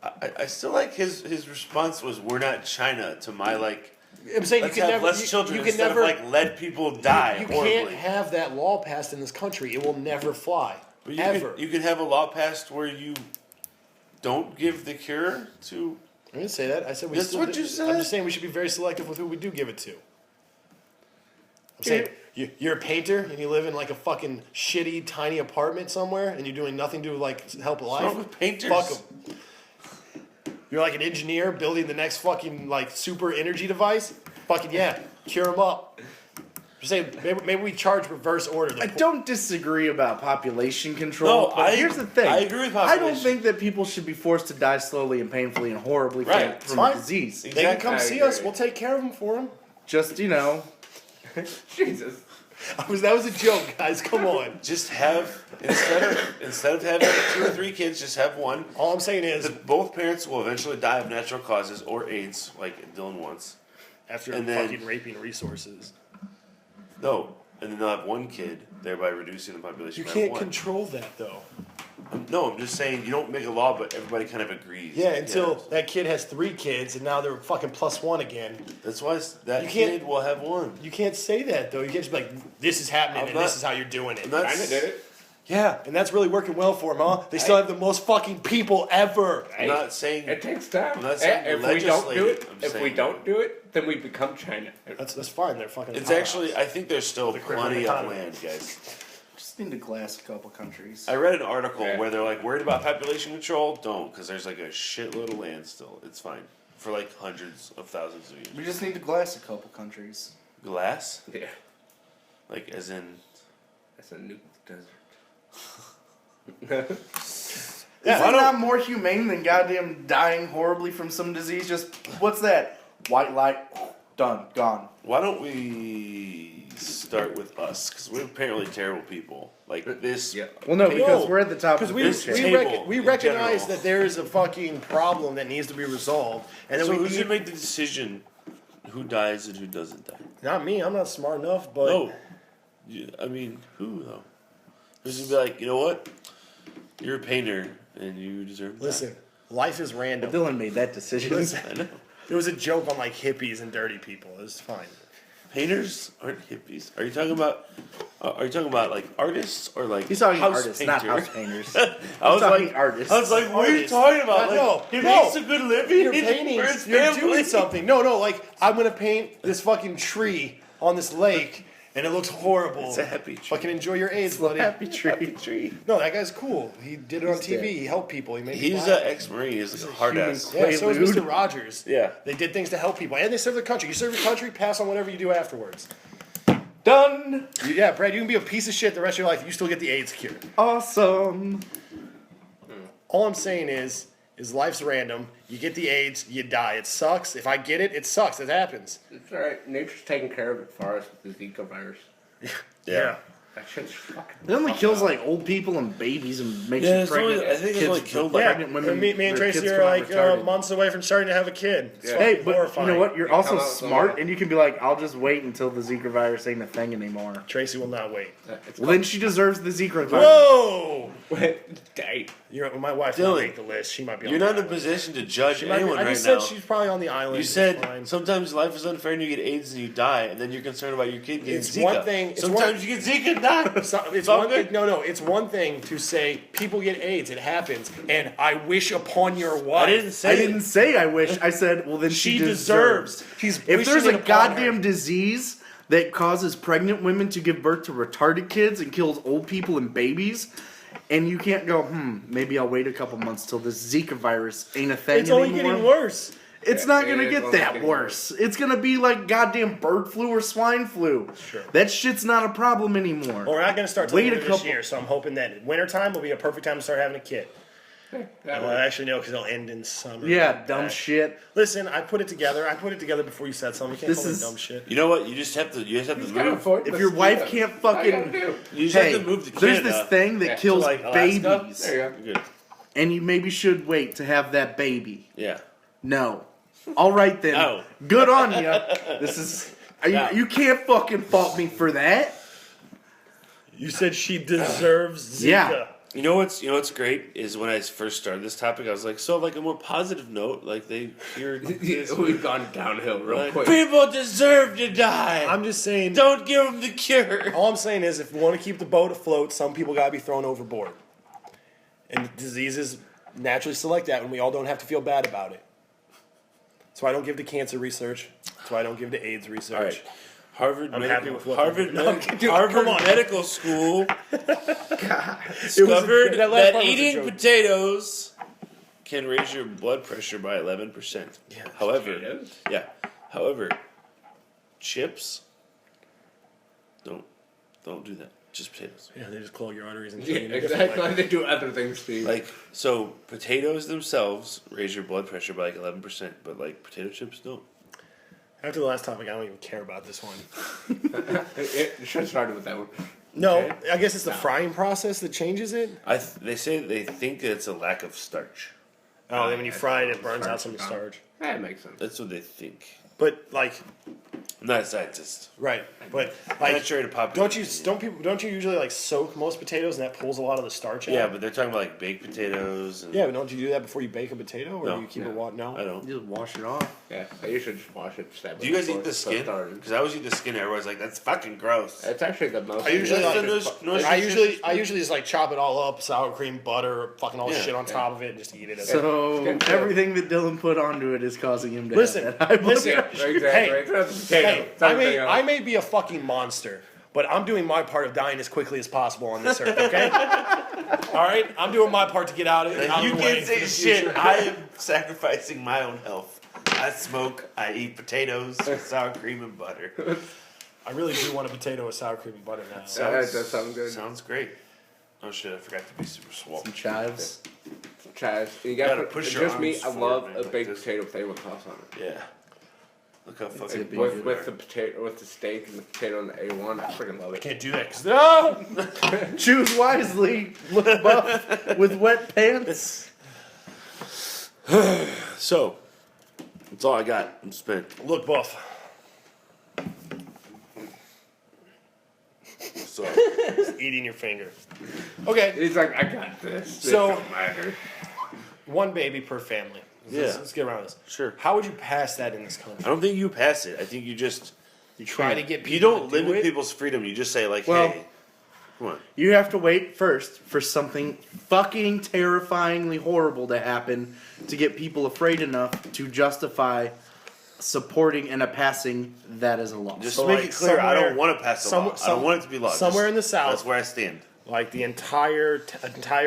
I still like his response was, "We're not China." To my like, I'm saying let's you can have never. less you, children you can instead never. of like let people die you horribly. can't have that law passed in this country. It will never fly. But you ever. you can have a law passed where you don't give the cure to. I didn't say that. I said we. That's still what do- you said. I'm just saying we should be very selective with who we do give it to. I'm saying you're a painter and you live in like a fucking shitty tiny apartment somewhere and you're doing nothing to like help life. wrong with painters? Fuck 'em. You're like an engineer building the next fucking like super energy device. Fucking yeah, cure them up. I'm saying maybe we charge reverse order. I don't disagree about population control. No, but here's the thing. I agree with I don't population. think that people should be forced to die slowly and painfully and horribly Right. from Fine. a disease. They can come I see us. agree. We'll take care of them for them. Just, Jesus. That was a joke, guys. Come on. Just have instead of having 2 or 3 kids, just have one. All I'm saying is, Both parents will eventually die of natural causes or AIDS, like Dylan wants. after And then- fucking raping resources. No, and then they'll have one kid, thereby reducing the population You by can't one. control that though. No, I'm just saying you don't make a law, but everybody kind of agrees. Yeah, until that kid has 3 kids and now they're fucking +1 again. That's why that You can't- kid will have one. You can't say that though. You can't just be like, this is happening and this is how you're doing it. I'm not China did it. Yeah, and that's really working well for them, huh? They still have the most fucking people ever. I'm not saying It takes time. I'm not saying If we don't do it, I'm if we saying- don't do it, then we become China. That's fine. They're fucking. It's actually. I think there's still crippling plenty of economy. land, guys. Just need to glass a couple countries. I read an article Yeah. where they're like worried about population control. Don't, because there's like a shitload of land still. It's fine for like hundreds of thousands of years. We just need to glass a couple countries. Glass, Yeah, like as in. that's a new desert. Yeah, Is why it don't- not more humane than goddamn dying horribly from some disease? Just, what's that? White light, done, gone. Why don't we start with us? Because we're apparently terrible people. Like this. Yeah. Well, no, because No, we're at the top because of we, the This food we, chain. table we in recognize general. that there is a fucking problem that needs to be resolved, and then So we who's gonna make the decision who dies and who doesn't die? Not me. I'm not smart enough, but No. I mean, who though? Who's gonna be like, you know what? You're a painter and you deserve that. listen, life is random. Dylan made that decision. Listen, I know. there was a joke on like hippies and dirty people. It was fine. Painters aren't hippies. Are you talking about? Are you talking about like artists or like? He's talking house artists, not painter? house painters. I was talking like artists. I was like, what are you Artists. talking about? No, Like, he no. makes a good living. You're for painting. his You're family. doing something. No, like I'm gonna paint this fucking tree on this lake, and it looks horrible. It's a happy tree. Fucking enjoy your AIDS, buddy. Happy tree. Happy tree. No, that guy's cool. He did it on He's TV. dead. He helped people. He made He's people an happy. ex-marine. He's like a hard human ass. Yeah, so is Quaalude. Mr. Rogers. Yeah. They did things to help people, and they serve their country. You serve your country, pass on whatever you do afterwards. Done. Yeah, Brad, you can be a piece of shit the rest of your life. You still get the AIDS cure. Awesome. All I'm saying is life's random. You get the AIDS, you die. It sucks. If I get it, it sucks. It happens. It's alright. Nature's taking care of it for us with the Zika virus. Yeah. That shit's fucking. It only kills like old people and babies and makes Yeah, you it's pregnant. only- I think it's kids, only killed, like, like- pregnant women. And me and their Tracy kids are come out like retarded. months away from starting to have a kid. It's Yeah. fucking Hey, but horrifying. you know what? You're You also come out with smart, one. and you can be like, I'll just wait until the Zika virus ain't a thing anymore. Tracy will not wait. It's Well, then she deserves the Zika virus. Whoa! Dang. My wife Dylan, might make the list. She might be. You're on not in a that position to judge She might be- anyone I right just now. said she's probably on the island. You It's said fine. sometimes life is unfair and you get AIDS and you die, and then you're concerned about your kid getting It's Zika. one thing- it's Sometimes you get Zika and die. It's all one good. thing. No. It's one thing to say people get AIDS. It happens, and I wish upon your wife. I didn't say I didn't say I wish. I said, well, then She she deserves. He's If wishing there's it a upon goddamn her. disease that causes pregnant women to give birth to retarded kids and kills old people and babies, and you can't go, maybe I'll wait a couple months till this Zika virus ain't a thing It's only anymore. getting worse. It's Yeah, not it gonna is get only that getting worse. It's gonna be like goddamn bird flu or swine flu. Sure. That shit's not a problem anymore. Well, we're not going to start till Wait later a this couple- year, so I'm hoping that wintertime will be a perfect time to start having a kid. That Actually, no, because it'll end in summer. Yeah, dumb shit. Listen, I put it together. before you said something. You can't This call me is- dumb shit. You know what? You just have to. You just have to He's gotta move. afford If the your wife Zika. can't All you gotta fucking, do. You just hey, have to move to there's Canada. this thing that Yeah, kills to, like, Alaska? babies, There you go. You're good. and you maybe should wait to have that baby. Yeah. No. All right then. No. Good on you. This is. Yeah. You can't fucking fault me for that. You said she deserves Zika. Yeah. You know what's great is when I first started this topic, I was like, so like a more positive note, like they cured this. We've gone downhill real Like, quick. people deserve to die. I'm just saying. Don't give them the cure. All I'm saying is, if we want to keep the boat afloat, some people gotta be thrown overboard. And diseases naturally select that, and we all don't have to feel bad about it. That's why I don't give to cancer research. That's why I don't give to AIDS research. All right. Harvard, I'm medical, happy with what Harvard, I'm doing. Med- No, Harvard come on. Medical School That discovered last that part was a eating joke. potatoes can raise your blood pressure by 11%. However, Potatoes? however, chips don't do that. Just potatoes. Yeah, they just clog your arteries and Yeah, kill you in a different exactly. way. They do other things to you. Like so, potatoes themselves raise your blood pressure by like 11%, but like potato chips don't. After the last topic, I don't even care about this one. It should have started with that one. No, Okay. I guess it's the frying process that changes it. They say they think it's a lack of starch. Oh, then when you fry it, it burns out some of the Starch. starch. That makes sense. That's what they think. But like, I'm not a scientist. right? But I'm like, not sure to population. don't you usually like soak most potatoes and that pulls a lot of the starch out? Yeah, but they're talking about like baked potatoes. And Yeah, but don't you do that before you bake a potato, or No. do you keep it water? No, I don't. You just wash it off. Yeah, you should just wash it. Do you guys eat the skin? Because I always eat the skin. Everyone's like, "That's fucking gross." It's actually the most. I usually That's like- the no- I usually just like chop it all up, sour cream, butter, fucking all Yeah. shit on top of it, and just eat it. So Skin too. everything that Dylan put onto it is causing him to Listen, have that high blood listen. pressure. Exactly. Hey, It's not the potato. Hey, It's everything else. I may be a fucking monster, but I'm doing my part of dying as quickly as possible on this earth. Okay. All right, I'm doing my part to get out of it. You can't say shit. I am sacrificing my own health. I smoke. I eat potatoes, sour cream, and butter. I really do want a potato with sour cream and butter now. Yeah, that does sound good. Sounds great. Oh shit! I forgot to be super swole. Some chives. Chaz, you Gotta gotta push push your just me. arms I forward, love man, a like baked this. potato with sauce on it. Yeah. Look how fucking It's a big big good With the potato, with the steak and the potato and the A1, I freaking love it. Can't do that because no. Choose wisely. Look buff with wet pants. So, that's all I got. I'm spent. Look, buff. So, Eating your finger. Okay, He's like, I got this. So- It don't matter. one baby per family. Let's get around this. sure. How would you pass that in this I country? don't think you pass it. I think you just You try to get people you don't to do limit it? people's freedom. You just say like, Well- hey, come on. You have to wait first for something fucking terrifyingly horrible to happen to get people afraid enough to justify supporting and passing that as a law. Just So, make like, it clear. I somewhere- don't want to pass the law. I don't want it to be law. somewhere Just- in the South. That's where I stand. Like the entire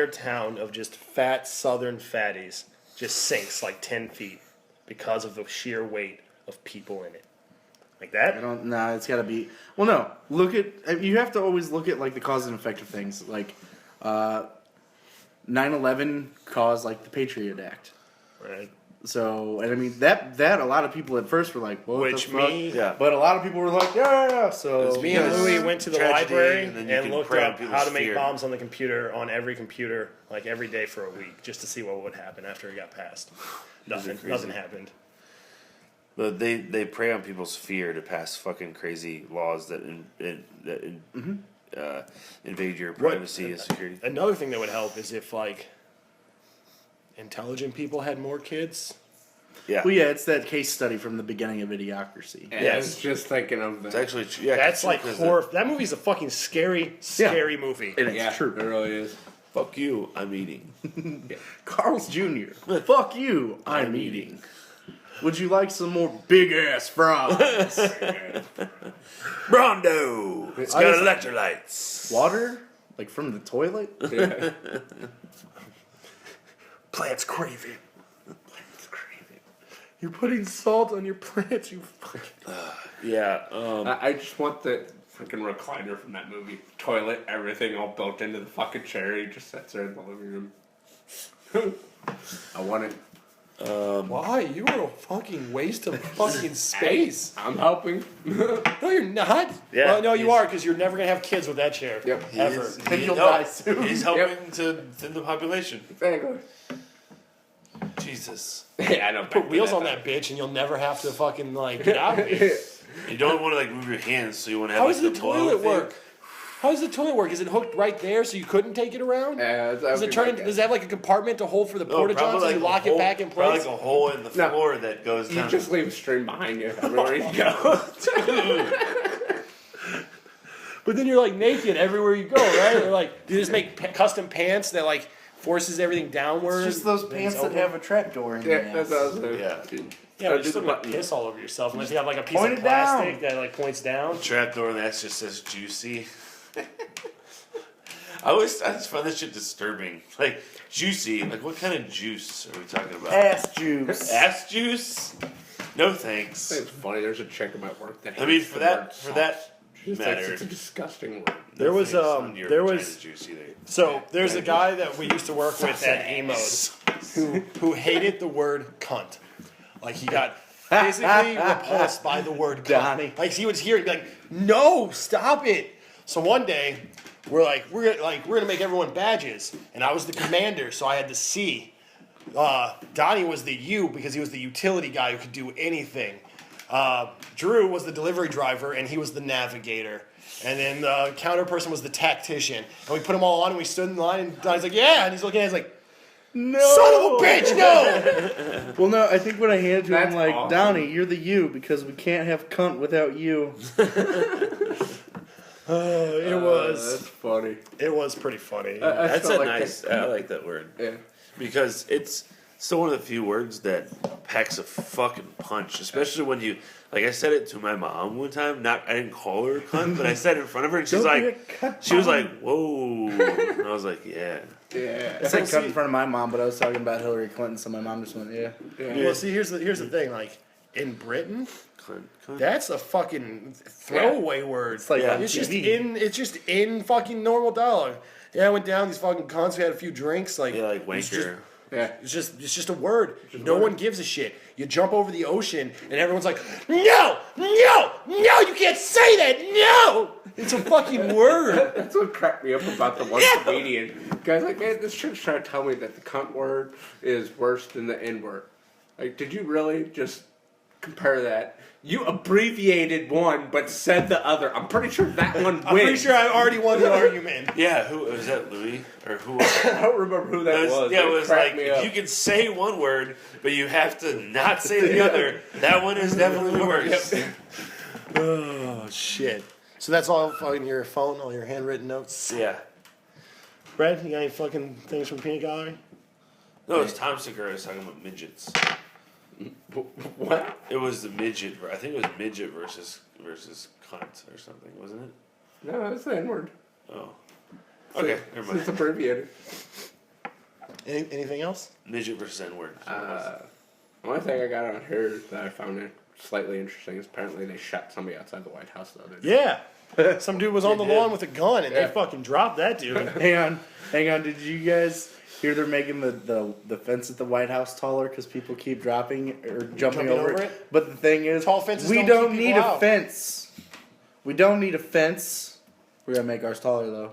town of just fat Southern fatties just sinks like 10 feet because of the sheer weight of people in it. Like I that? don't. Nah, it's got to be. Well, no. Look at. You have to always look at like the cause and effect of things. Like, 9/11 caused like the Patriot Act. Right. So, and I mean that a lot of people at first were like, "What Which the fuck?" me, Yeah. But a lot of people were like, "Yeah." So me and Because Louie went to the tragedy, library and then you and can looked prey on up people's how to make fear. bombs on the computer, on every computer, like every day for a week, just to see what would happen after it got passed. Nothing. crazy. Nothing happened. But they prey on people's fear to pass fucking crazy laws that invade your privacy and security. Another thing that would help is if like intelligent people had more kids. Yeah. Well, yeah, it's that case study from the beginning of Idiocracy. And Yes. I was just thinking of It's that. actually true. Yeah, That's true, like 'cause horror. That movie's a fucking scary movie. And it's Yeah, true. it really is. Fuck you. I'm eating. Carl's Jr. Fuck you. I'm eating. Would you like some more big ass fries? Brondo. It's got electrolytes. Water? Like from the toilet? Yeah. Plants craving. Plants craving. You're putting salt on your plants. You fucking. Yeah. I just want the freaking recliner from that movie. Toilet, everything all built into the fucking chair. He just sits there in the living room. I want it. Why? You are a fucking waste of fucking space. I'm helping. No, you're not. Yeah, Well, no, you he's- are because you're never gonna have kids with that chair. Yep. Ever. You'll die soon. He's helping to thin the population. Exactly. Jesus. Yeah, I know. Put wheels on that bitch, and you'll never have to fucking like get out of it. You don't want to like move your hands, so you want to have How like, does the blow toilet thing. work? How does the toilet work? Is it hooked right there so you couldn't take it around? Does it turn? Does it have like a compartment to hold for the No, porta john probably so like you a lock hole- it back in probably place? like a hole in the No. floor that goes You down. just leave a stream behind you everywhere you go. But then you're like naked everywhere you go, right? Or like, do you just make custom pants that like forces everything downward? It's just those then pants it's that open? have a trapdoor in Yeah, them. that's what I was doing. Yeah. Yeah, but you do still the got button. piss all over yourself unless you have like a piece Point of it plastic down. that like points down. Trapdoor that just says juicy. I just find this shit disturbing. Like juicy. Like what kind of juice are we talking about? Ass juice. Ass juice? No thanks. It's funny. There's a chick at my work that. I mean, hates for the that word for that sauce. She's matter. like, it's a disgusting word. There was thanks on your there vagina's was juice either. so there's a guy that we used to work with at Emos who hated the word cunt. Like he got physically repulsed by the word cunt. Donnie. Like he would hear it, he'd be like, "No, stop it!" So one day we're gonna make everyone badges, and I was the commander, so I had the C. Donnie was the U because he was the utility guy who could do anything. Drew was the delivery driver, and he was the navigator. And then the counter person was the tactician. And we put them all on, and we stood in line, and Donnie's like, yeah. And he's looking at us like, no! Son of a bitch, no! Well, no, I think when I handed to him, That's like, awesome. Downey, you're the you, because we can't have cunt without you. That's funny. It was pretty funny. I That's felt a like nice. I like that word Yeah. because it's still one of the few words that packs a fucking punch. Especially when you, like, I said it to my mom one time. I didn't call her a cunt, but I said it in front of her, and she's Don't be like, a cunt, she was Mom. like, whoa, and I was like, yeah. Yeah. I said cunt in front of my mom, but I was talking about Hillary Clinton, so my mom just went, yeah. Well, see, here's the thing. Like, in Britain, Cunt. that's a fucking throwaway word. It's like Yeah. on It's just TV. it's just in fucking normal dialogue. Yeah, I went down these fucking cons. We had a few drinks. Like, Yeah, like it's just- wanker. Yeah. It's just a word. No one gives a shit. You jump over the ocean and everyone's like, no, you can't say that. No, it's a fucking word. That's what cracked me up about the one comedian. Guy's like, man, this chick's trying to tell me that the cunt word is worse than the N word. Like, did you really just compare that? You abbreviated one, but said the other. I'm pretty sure that one wins. I'm pretty sure I already won the argument. Yeah, who was that? Louis or who? I don't remember who that was. Yeah, but it was cracked like me if up. you can say one word, but you have to not say the other. That one is definitely worse. Oh shit. So that's all on your phone, all your handwritten notes. Yeah. Brad, you got any fucking things from Peanut Gallery? No, it's Tom Segura was talking about midgets. What? It was the midget. I think it was midget versus cunt or something, wasn't it? No, it's the N word. Oh. Okay, never mind. It's abbreviated. Anything else? Midget versus N word. One thing I got on here that I found it slightly interesting is apparently they shot somebody outside the White House the other day. Yeah. Some dude was on the did. lawn with a gun and Yeah. they fucking dropped that dude. Hang on. Did you guys hear they're making the fence at the White House taller because people keep dropping or jumping over it? But the thing is, Tall fences we don't don't keep need people a out. fence. We don't need a fence. We're gonna make ours taller though.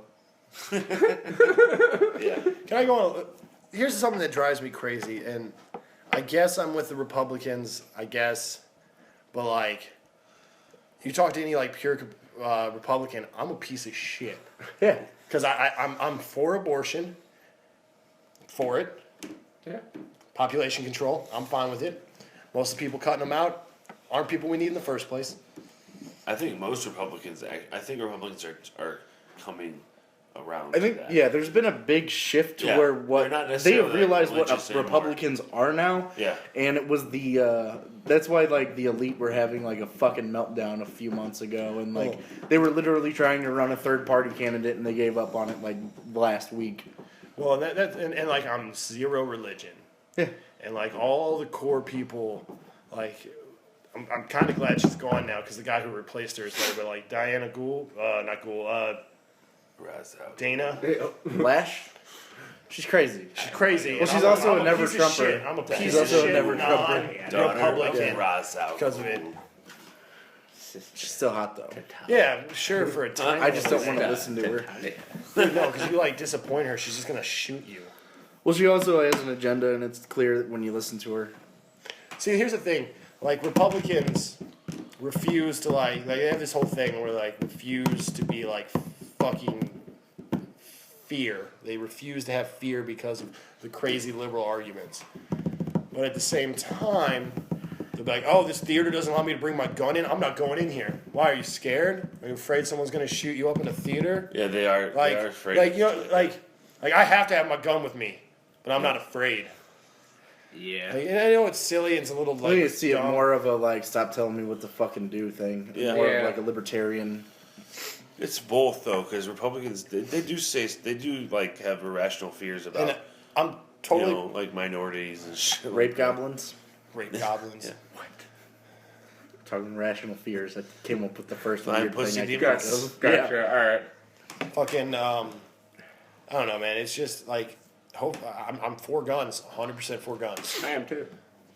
Yeah. Can I go on? Here's something that drives me crazy, and I guess I'm with the Republicans, but like, you talk to any like pure Republican, I'm a piece of shit. Yeah. Because I'm for abortion, for it. Yeah. Population control, I'm fine with it. Most of the people cutting them out aren't people we need in the first place. I think most Republicans. I think Republicans are coming around. I think to that. yeah, there's been a big shift to Yeah, where they're not they necessarily, have realized what religious anymore. Republicans are now. Yeah. And it was the that's why like the elite were having like a fucking meltdown a few months ago, and like they were literally trying to run a third party candidate, and they gave up on it like last week. Well, and like I'm zero religion. Yeah. And like all the core people, like I'm kind of glad she's gone now because the guy who replaced her is there. But like Diana Gould, not Gould, Raz out. Dana, Lash, she's crazy. she's crazy. Well, and she's I'm also a piece never of Trumper. shit. I'm a piece She's of also a shit never Trumper. non-Republican Raz out. because of it. She's still hot though. Yeah, sure for a time. I just don't want to listen to her. No, because you like disappoint her, she's just gonna shoot you. Well, she also has an agenda, and it's clear that when you listen to her. See, here's the thing. Like, Republicans refuse to, like they have this whole thing where, like, refuse to be, like, fucking fear. They refuse to have fear because of the crazy liberal arguments. But at the same time, they'll be like, oh, this theater doesn't allow me to bring my gun in. I'm not going in here. Why, are you scared? Are you afraid someone's going to shoot you up in a theater? Yeah, they are. Like, they are afraid. like, you know, like I have to have my gun with me, but I'm not afraid. Yeah. Like, and I know it's silly. It's a little like. I think I see it dumb. more of a like stop telling me what to fucking do thing. Yeah. More Yeah. of like a libertarian. It's both though, because Republicans they do like have irrational fears about And I'm totally like minorities and shit. Rape like that. goblins. rape goblins. Yeah. Talking rational fears. I came up with the first Fine weird pussy thing I could demons. think of. Gotcha. All right. Fucking I don't know, man. It's just like I'm for guns, 100% for guns. I am too.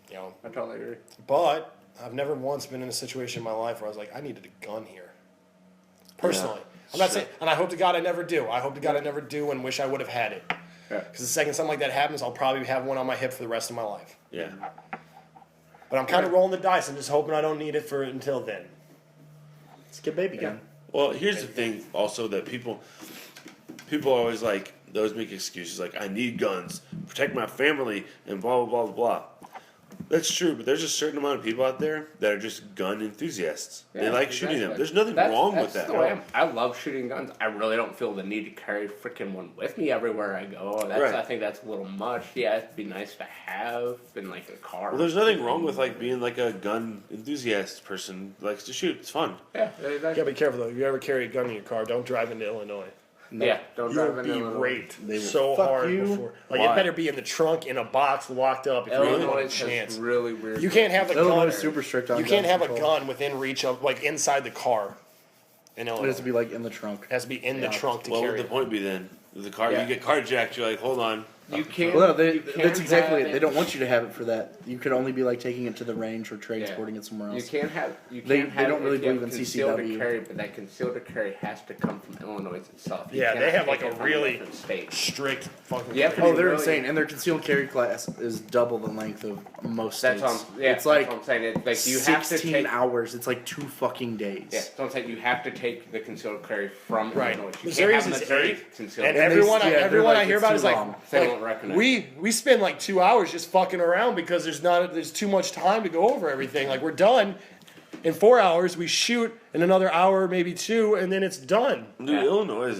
You know, I totally agree. but I've never once been in a situation in my life where I was like, I needed a gun here. Personally, I'm not sure. saying, and I hope to God I never do. I hope to God I never do, and wish I would have had it. Yeah. Because the second something like that happens, I'll probably have one on my hip for the rest of my life. Yeah. But I'm kind of rolling the dice. I'm just hoping I don't need it until then. Let's get baby gun. Well, here's the thing also that people always like, they always make excuses like, I need guns, protect my family, and blah, blah, blah, blah. That's true, but there's a certain amount of people out there that are just gun enthusiasts. They like shooting them. There's nothing wrong with that. The way I love shooting guns. I really don't feel the need to carry a freaking one with me everywhere I go. I think that's a little much. Yeah, it'd be nice to have in like a car. Well, there's nothing wrong with like being like a gun enthusiast person who likes to shoot. It's fun. Yeah, You gotta be careful though. If you ever carry a gun in your car, don't drive into Illinois. Yeah, don't drive You'll in be Illinois. raped They will so fuck hard you. before. Like Why? it better be in the trunk in a box locked up if you really want a Illinois chance. has really weird. You can't have a Illinois gun. is super strict on You can't gun have a control. gun within reach of like inside the car. In It Illinois, has to be like in the trunk. it has to be in the trunk to What would carry. the it. point be then? If the car, Yeah. you get carjacked, you're like, hold on. You can't. Well, no, you can't that's exactly have it. They don't want you to have it for that. You could only be like taking it to the range or transporting it somewhere You else. can't have. You They- can't they have don't really if you have believe in concealed CCW. to carry, but that concealed to carry has to come from Illinois itself. You Yeah, they cannot have like take a it from really different state. strict fucking. You have to Oh, be they're really- insane, and their concealed carry class is double the length of most That's states. what I'm, yeah, it's like that's what I'm saying. It's like you have to 16 take. hours. It's like 2 fucking days. Yeah, so I'm saying you have to take the concealed carry from Right. Illinois. You Missouri's can't have is Missouri 8, concealed. and they- everyone, yeah, they're everyone like, I hear it's about too is like, long. They don't recognize. we spend like 2 hours just fucking around because there's too much time to go over everything. Like we're done in 4 hours. We shoot in another hour, maybe 2, and then it's done. Dude, Yeah. Illinois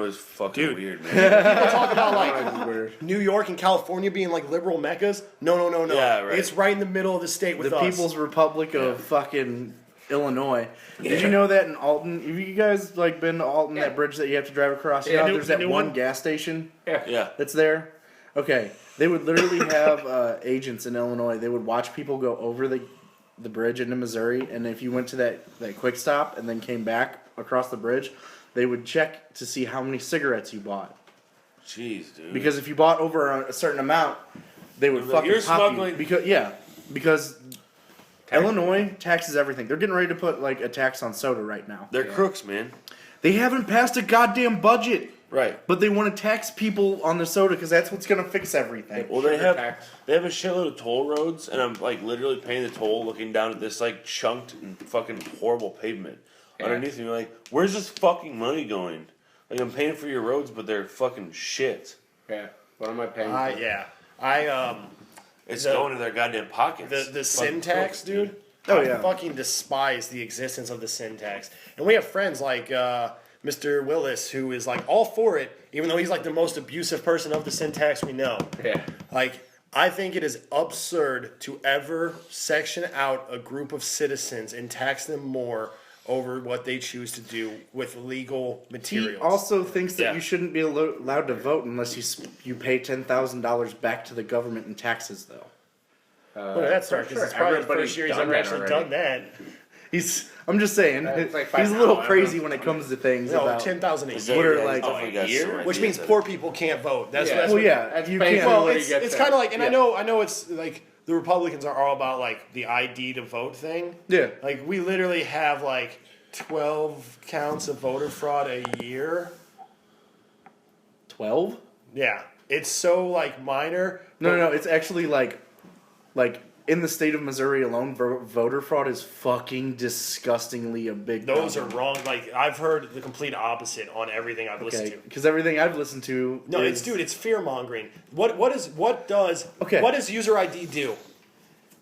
is fucking Dude. weird, man. People talk about like Illinois is weird. New York and California being like liberal meccas. No. Yeah, right. It's right in the middle of the state with The us. People's Republic of fucking Illinois. Did you know that in Alton? Have you guys like been to Alton? Yeah. That bridge that you have to drive across. Yeah, You know, new- there's the that new one one? gas station Yeah. that's there. Okay, they would literally have agents in Illinois. They would watch people go over the bridge into Missouri, and if you went to that quick stop and then came back across the bridge, they would check to see how many cigarettes you bought. Jeez, dude. Because if you bought over a certain amount, they would Like, fucking you're pop smuggling- you. Because Illinois taxes everything. They're getting ready to put like a tax on soda right now. They're crooks, man. They haven't passed a goddamn budget, Right. but they want to tax people on the soda because that's what's gonna fix everything. Well, they Sugar have tax. a shitload of toll roads, and I'm like literally paying the toll, looking down at this like chunked and fucking horrible pavement underneath me. Like, where's this fucking money going? Like, I'm paying for your roads, but they're fucking shit. Yeah. What am I paying? It's The- going to their goddamn pockets. the Fucking syntax, crooks, dude. Oh, I yeah. fucking despise the existence of the syntax. And we have friends like Mr. Willis who is like all for it, even though he's like the most abusive person of the syntax we know. Yeah. Like, I think it is absurd to ever section out a group of citizens and tax them more over what they choose to do with legal He materials. also thinks that Yeah. you shouldn't be allowed to vote unless you pay $10,000 back to the government in taxes, though. Well, that's right, because it's probably the Everybody's first year he's done ever that actually already. done that. I'm just saying, It's like he's a $5 little now, crazy everyone's when it done comes to things No, about. 10,000 a Is year. What are, that- like- definitely got year? some Which ideas means of poor it. people can't vote. That's Yeah. that's Well, what- yeah, That's you basically can't. Well, what he it's gets at. kind of like, and Yeah. I know it's like the Republicans are all about like the ID to vote thing. Yeah. Like we literally have like 12 counts of voter fraud a year. 12? Yeah, it's so like minor. No, it's actually like in the state of Missouri alone, voter fraud is fucking disgustingly a big. Those are problem. wrong. Like I've heard the complete opposite on everything I've listened Okay, to. because everything I've listened to. No, is, it's fear mongering. What does Okay. what does user ID do?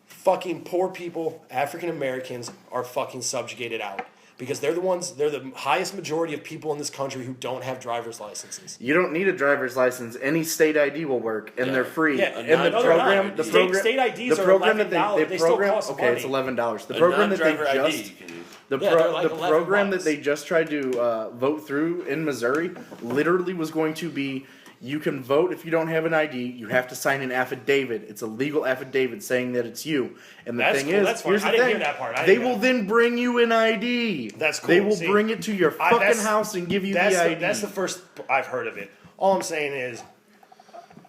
Fucking poor people, African Americans are fucking subjugated out because they're the highest majority of people in this country who don't have driver's licenses. You don't need a driver's license. Any state ID will work, and Yeah. they're free. Yeah, and the no, they're program, not. the State- program, state IDs the are program $11. that They still program. cost Okay, it's money. $11. The A program that they non-driver ID just you can use. The, Yeah, they're like the $11 program that they just tried to vote through in Missouri literally was going to be you can vote if you don't have an ID. You have to sign an affidavit. It's a legal affidavit saying that it's you. And the That's thing cool. is, That's fine. here's the I didn't thing. hear that part. I They didn't will know. then bring you an ID. That's cool. They will See, bring it to your fucking that's- house and give you the That's ID. that's the first I've heard of it. All I'm saying is,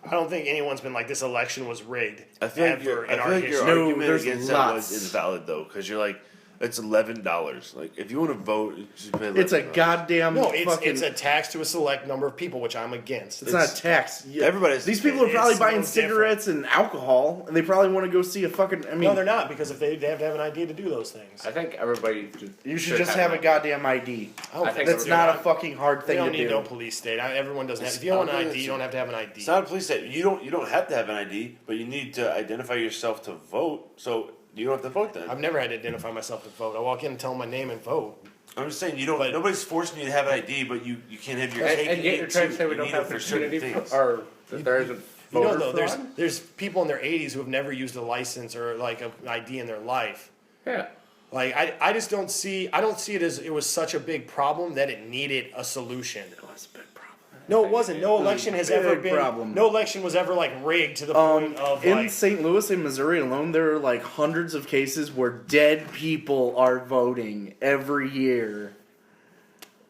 I don't think anyone's been like this election was rigged I feel like ever your, in our your history. No, argument there's against that lots. was invalid though, because you're like, It's $11. Like, if you want to vote, just pay $11. It's a goddamn No, it's fucking... it's a tax to a select number of people, which I'm against. It's not a tax. Yeah. Everybody's... These people are probably It's buying no cigarettes and alcohol, and they probably want to go see a fucking... I mean, No, they're not, because if they have to have an ID to do those things. I think everybody you should just have a an goddamn ID. I don't I think That's so. not a fucking hard We thing don't to need do. no police state. Everyone doesn't have. If you I want don't an think ID, you don't have to have an ID. It's not a police state. You don't have to have an ID, but you need to identify yourself to vote. So you don't have to vote then. I've never had to identify myself to vote. I walk in and tell them my name and vote. I'm just saying you don't. But- Nobody's forcing you to have an ID, but you can't have your cake and yet eat you're trying too. to say we You don't need have it for certain community things. or that there isn't You know, voter though, fraud? there's people in their 80s who have never used a license or like an ID in their life. Yeah. Like I just don't see. I don't see it as it was such a big problem that it needed a solution. That's a big problem. No, it wasn't. No election has big ever been. problem. No election was ever like rigged to the point of In like. St. Louis and Missouri alone, there are like hundreds of cases where dead people are voting every year.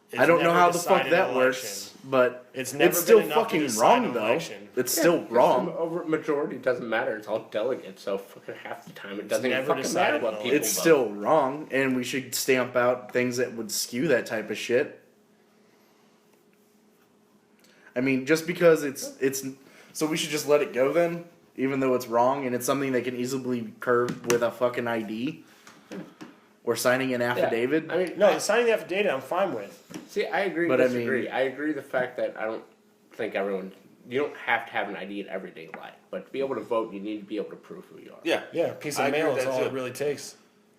It's I don't know never how the fuck decided that an works, election. but It's never still been enough to fucking decide wrong an though. election. It's still wrong. Over majority doesn't matter. It's all delegates, so fucking half the time it doesn't even never fucking decided matter what an people It's vote. still wrong, and we should stamp out things that would skew that type of shit. I mean, just because it's so we should just let it go then, even though it's wrong and it's something they can easily curb with a fucking ID or signing an affidavit. I mean, No, signing the affidavit, I'm fine with. see, I agree. But But I disagree. mean- I agree the fact that I don't think everyone. You don't have to have an ID in everyday life, but to be able to vote, you need to be able to prove who you are. Yeah. Yeah, a piece I of agree mail with is that all too. it really takes.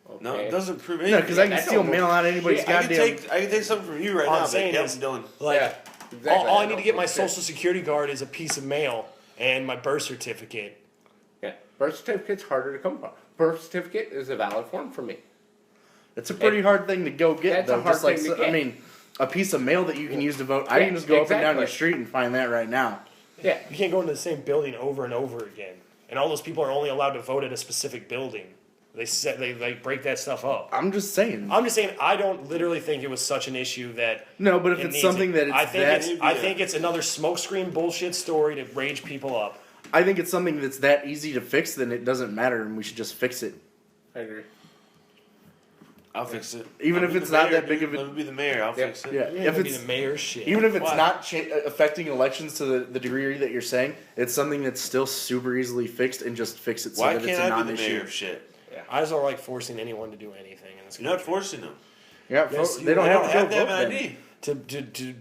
Okay. No, it doesn't prove No, anything. because I can That still don't mail out anybody's shit, I I goddamn. can take something from you right All I'm now. saying But is- I'm done. Like, Yeah, exactly. all I need to don't get my know shit. social security card is a piece of mail and my birth certificate. Yeah, birth certificate's harder to come by. Birth certificate is a valid form for me. It's a pretty hard thing to go get, That's a though. hard Just like thing to I get. mean, a piece of mail that you can use to vote. I Yeah, can just go up and down the exactly. street and find that right now. Yeah, You can't go into the same building over and over again. And all those people are only allowed to vote at a specific building. They break that stuff up. I'm just saying. I'm just saying I don't literally think it was such an issue that No, but if it it's needs something it. that it's I think that, it's I think it's another smokescreen bullshit story to rage people up. I think it's something that's that easy to fix, then it doesn't matter, and we should just fix it. I agree. I'll fix it. Even I'll if be it's the not mayor, that big dude. of a- Let me be the mayor. I'll Yeah. fix it. Yeah, You're if gonna be it's the mayor's shit. even if it's Why? not affecting elections to the degree that you're saying, it's something that's still super easily fixed, and just fix it so Why that it's can't a I be the non-issue. mayor of shit? I just don't like forcing anyone to do anything in this You're not country. forcing them. Yeah, Yes, they you don't They have don't to have go to have vote an then. ID. to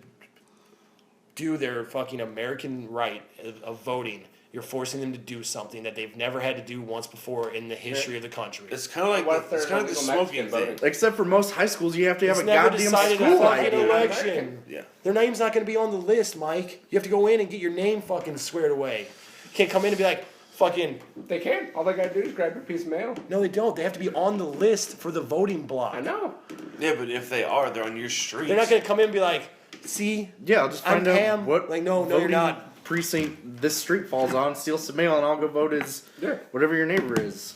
do their fucking American right of voting. You're forcing them to do something that they've never had to do once before in the history of the country. It's kind of like What if it's they're kind of the illegal smoking Mexican thing. voting? Except for most high schools, you have to have It's a never goddamn decided a school fucking ID. election. Yeah. Their name's not going to be on the list, Mike. You have to go in and get your name fucking squared away. You can't come in and be like, fucking, They can. All they gotta do is grab a piece of mail. no, they don't. They have to be on the list for the voting block. I know. Yeah, but if they are, they're on your street. They're not going to come in and be like, see, Yeah, I'll just I'm find out Pam. what Like, no, you're voting not. precinct this street falls on, steal some mail, and I'll go vote as Yeah. whatever your neighbor is.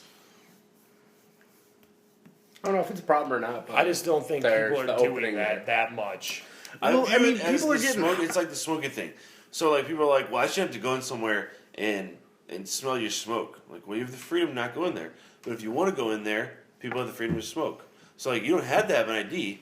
I don't know if it's a problem or not. But I just don't think there's people the are doing opening that there. that much. Well, view I mean, it as people are the getting- smoke. It's like the smoking thing. So like people are like, well, I shouldn't have to go in somewhere and smell your smoke. Like, well, you have the freedom to not go in there. But if you want to go in there, people have the freedom to smoke. So like, you don't have to have an ID,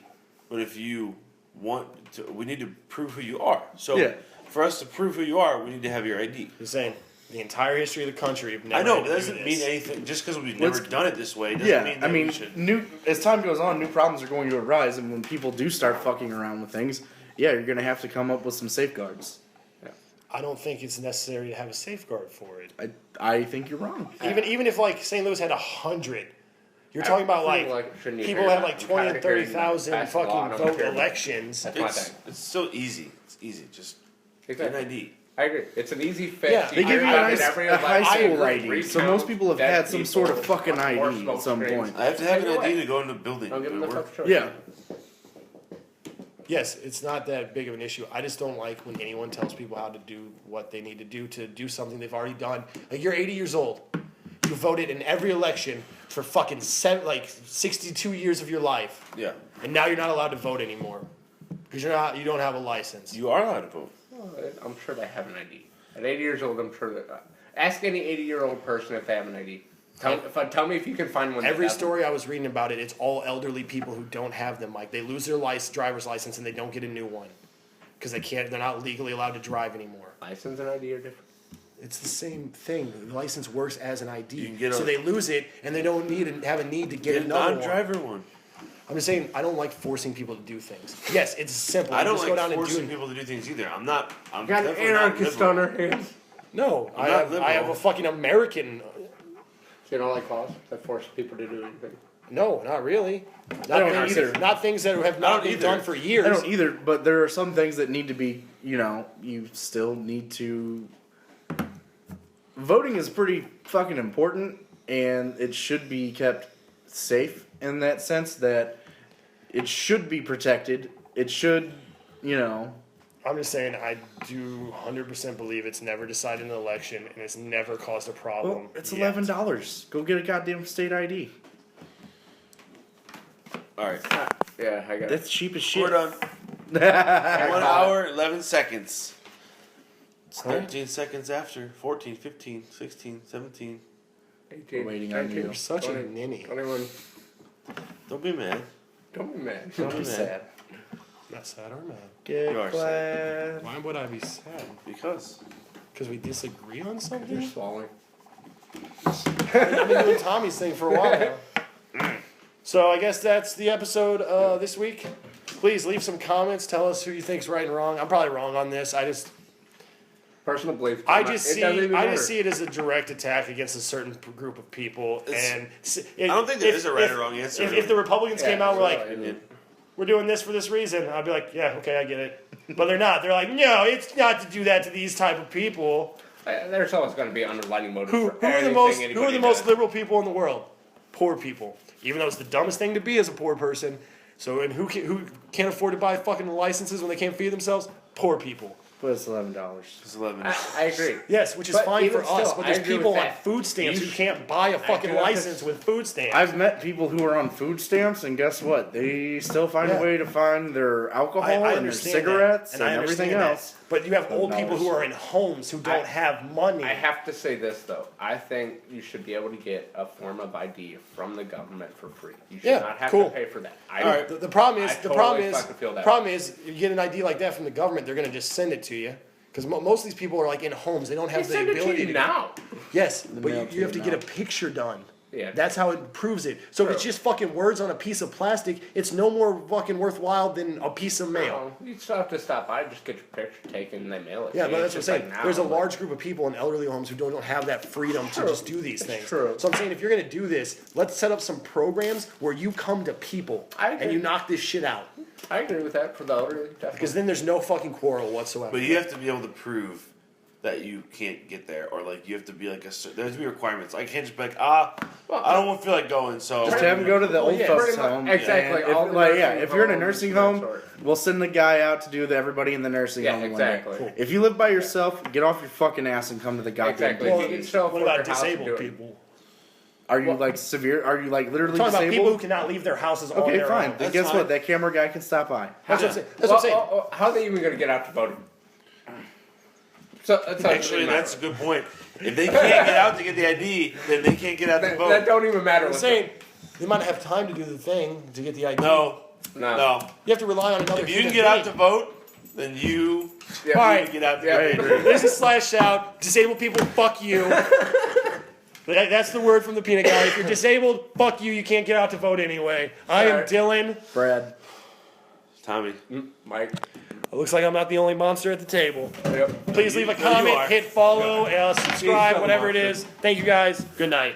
but if you want to, we need to prove who you are. So Yeah. for us to prove who you are, we need to have your ID. Just saying, the entire history of the country, have never I know, had but to that do doesn't this. mean anything. Just because we've Let's- never done it this way doesn't Yeah, mean I that we mean, should. as time goes on, new problems are going to arise, and when people do start fucking around with things, yeah, you're going to have to come up with some safeguards. I don't think it's necessary to have a safeguard for it. I think you're wrong. Even if like St. Louis had 100, you're talking about I feel like it shouldn't even people hear have that. like I'm 20 tired and of hearing 30,000 that's the law, fucking and I don't vote care. elections. That's my It's thing. it's so easy. It's easy. Just get an Exactly. ID. I agree. It's an easy fix. Yeah, They give you have a, it every a high election. school I ID, agree. so most people have Dead had some sort of people, fucking more ID smoke at some screens. point. I have to have Take an it ID away. to go into a building. Don't give them the to work. fucking choice. Yeah. Yes, it's not that big of an issue. I just don't like when anyone tells people how to do what they need to do something they've already done. Like, you're 80 years old. You voted in every election for fucking 62 years of your life, Yeah, and now you're not allowed to vote anymore because you don't have a license. you are allowed to vote. Well, I'm sure they have an ID. At 80 years old, I'm sure that. Ask any 80-year-old person if they have an ID. Tell me if you can find one. Every that story I was reading about it, it's all elderly people who don't have them. Like they lose their driver's license and they don't get a new one because they're not legally allowed to drive anymore. license and ID are different. It's the same thing. The license works as an You ID, can get so a- they lose it and they don't have a need to get Get a another one. non-driver one. I'm just saying I don't like forcing people to do things. Yes, it's simple. I You don't just go like down forcing and do. people to do things either. I'm not. I'm Got an definitely not anarchist liberal. on our hands. No, I'm not I have liberal. a fucking American. So you don't like laws that force people to do anything. No, not really. Not I don't things, either. Not things that have I not don't been either. done for years. I don't either, but there are some things that need to be, you still need to. Voting is pretty fucking important, and it should be kept safe in that sense that it should be protected. It should, I'm just saying I do 100% believe it's never decided an election and it's never caused a problem. Well, it's yet. $11. Go get a goddamn state ID. All right, Yeah, I got it. That's cheap as shit. we're done. 1 hour, 11 seconds. It's 13 seconds after. 14, 15, 16, 17. 18, Waiting on 19, you. You're such a 20, ninny. 21. Don't be mad. Don't be mad. Don't be man. sad. Not sad or mad. Get You are glad. Why would I be sad? Because. Because we disagree on You're something? swallowing. I've been doing Tommy's thing for a while now. So I guess that's the episode this week. Please leave some comments. Tell us who you think's right and wrong. I'm probably wrong on this. Personal belief. I just It doesn't even matter. see it as a direct attack against a certain group of people. And I don't think there is a right or wrong answer. If the Republicans came out and were like, Opinion. we're doing this for this reason, I'd be like, yeah, okay, I get it. But they're not. They're like, no, it's not to do that to these type of people. There's always going to be underlining motive Who for are the anything most anybody most does. liberal people in the world? Poor people. Even though it's the dumbest thing to be as a poor person. So, and who can't afford to buy fucking licenses when they can't feed themselves? Poor people. But it's $11. It's 11. I agree. Yes, which is But fine even for us, still, but I there's agree people with on that. food stamps You who can't buy a fucking do have to- license with food stamps. I've met people who are on food stamps, and guess what? They still find Yeah. a way to find their alcohol I and their understand cigarettes that, and I everything understand that. else. But you have But old no, people who it's- are in homes who don't I- have money. I have to say this though. I think you should be able to get a form of ID from the government for free. You should Yeah, not have cool. to pay for that. All right. The problem is, I totally fucking feel that. you get an ID like that from the government, they're gonna just send it to you. Because most of these people are like in homes, they don't They have the send it to ability you now. Yes, mail but to you have you to get a now. picture done. Yeah. That's how it proves it. So if it's True. just fucking words on a piece of plastic, it's no more fucking worthwhile than a piece of mail. You still have to stop by, just get your picture taken, and they mail it. Yeah, to but you. that's what I'm It's saying. just like now, There's a like- large group of people in elderly homes who don't have that freedom to True. just do these It's things. true. So I'm saying if you're gonna do this, let's set up some programs where you come to people I and agree. you knock this shit out. I agree with that for the elderly. Definitely. Because then there's no fucking quarrel whatsoever. But you have to be able to prove that you can't get there, or like you have to be like there has to be requirements. I can't just be like, I don't feel like going. So Just have them go to the old yeah, folks pretty much- home. exactly, and all If, the like, nursing if you're in a homes nursing and that home, sort. we'll send the guy out to do everybody in the nursing Yeah, home. one day. exactly. Cool. If you live by yourself, get off your fucking ass and come to the goddamn Exactly. place. You can still what afford about your house and disabled do it. people? Are you Well- like severe? Are you like literally I'm talking about disabled? people who cannot leave their houses on Okay, their fine. own. Then That's guess fine. what? That camera guy can stop by. That's what I'm saying. That's what I'm saying. How are they even going to get out to vote? So that's actually, that's a good point. If they can't get out to get the ID, then they can't get out to that, vote. that don't even matter. I'm with saying they might not have time to do the thing to get the ID. No, them. no. You have to rely on another If you can human get out to being. vote, then you Yeah, All need right. to get out to Yeah, vote. This is slash out. Disabled people, fuck you. That's the word from the peanut gallery. If you're disabled, fuck you. You can't get out to vote anyway. I am Alright. Dylan. Brad. Tommy. Mike. It looks like I'm not the only monster at the table. Yep. Please leave a No, you comment, are. hit follow, subscribe, He's whatever it the is. Thank you guys. Good night.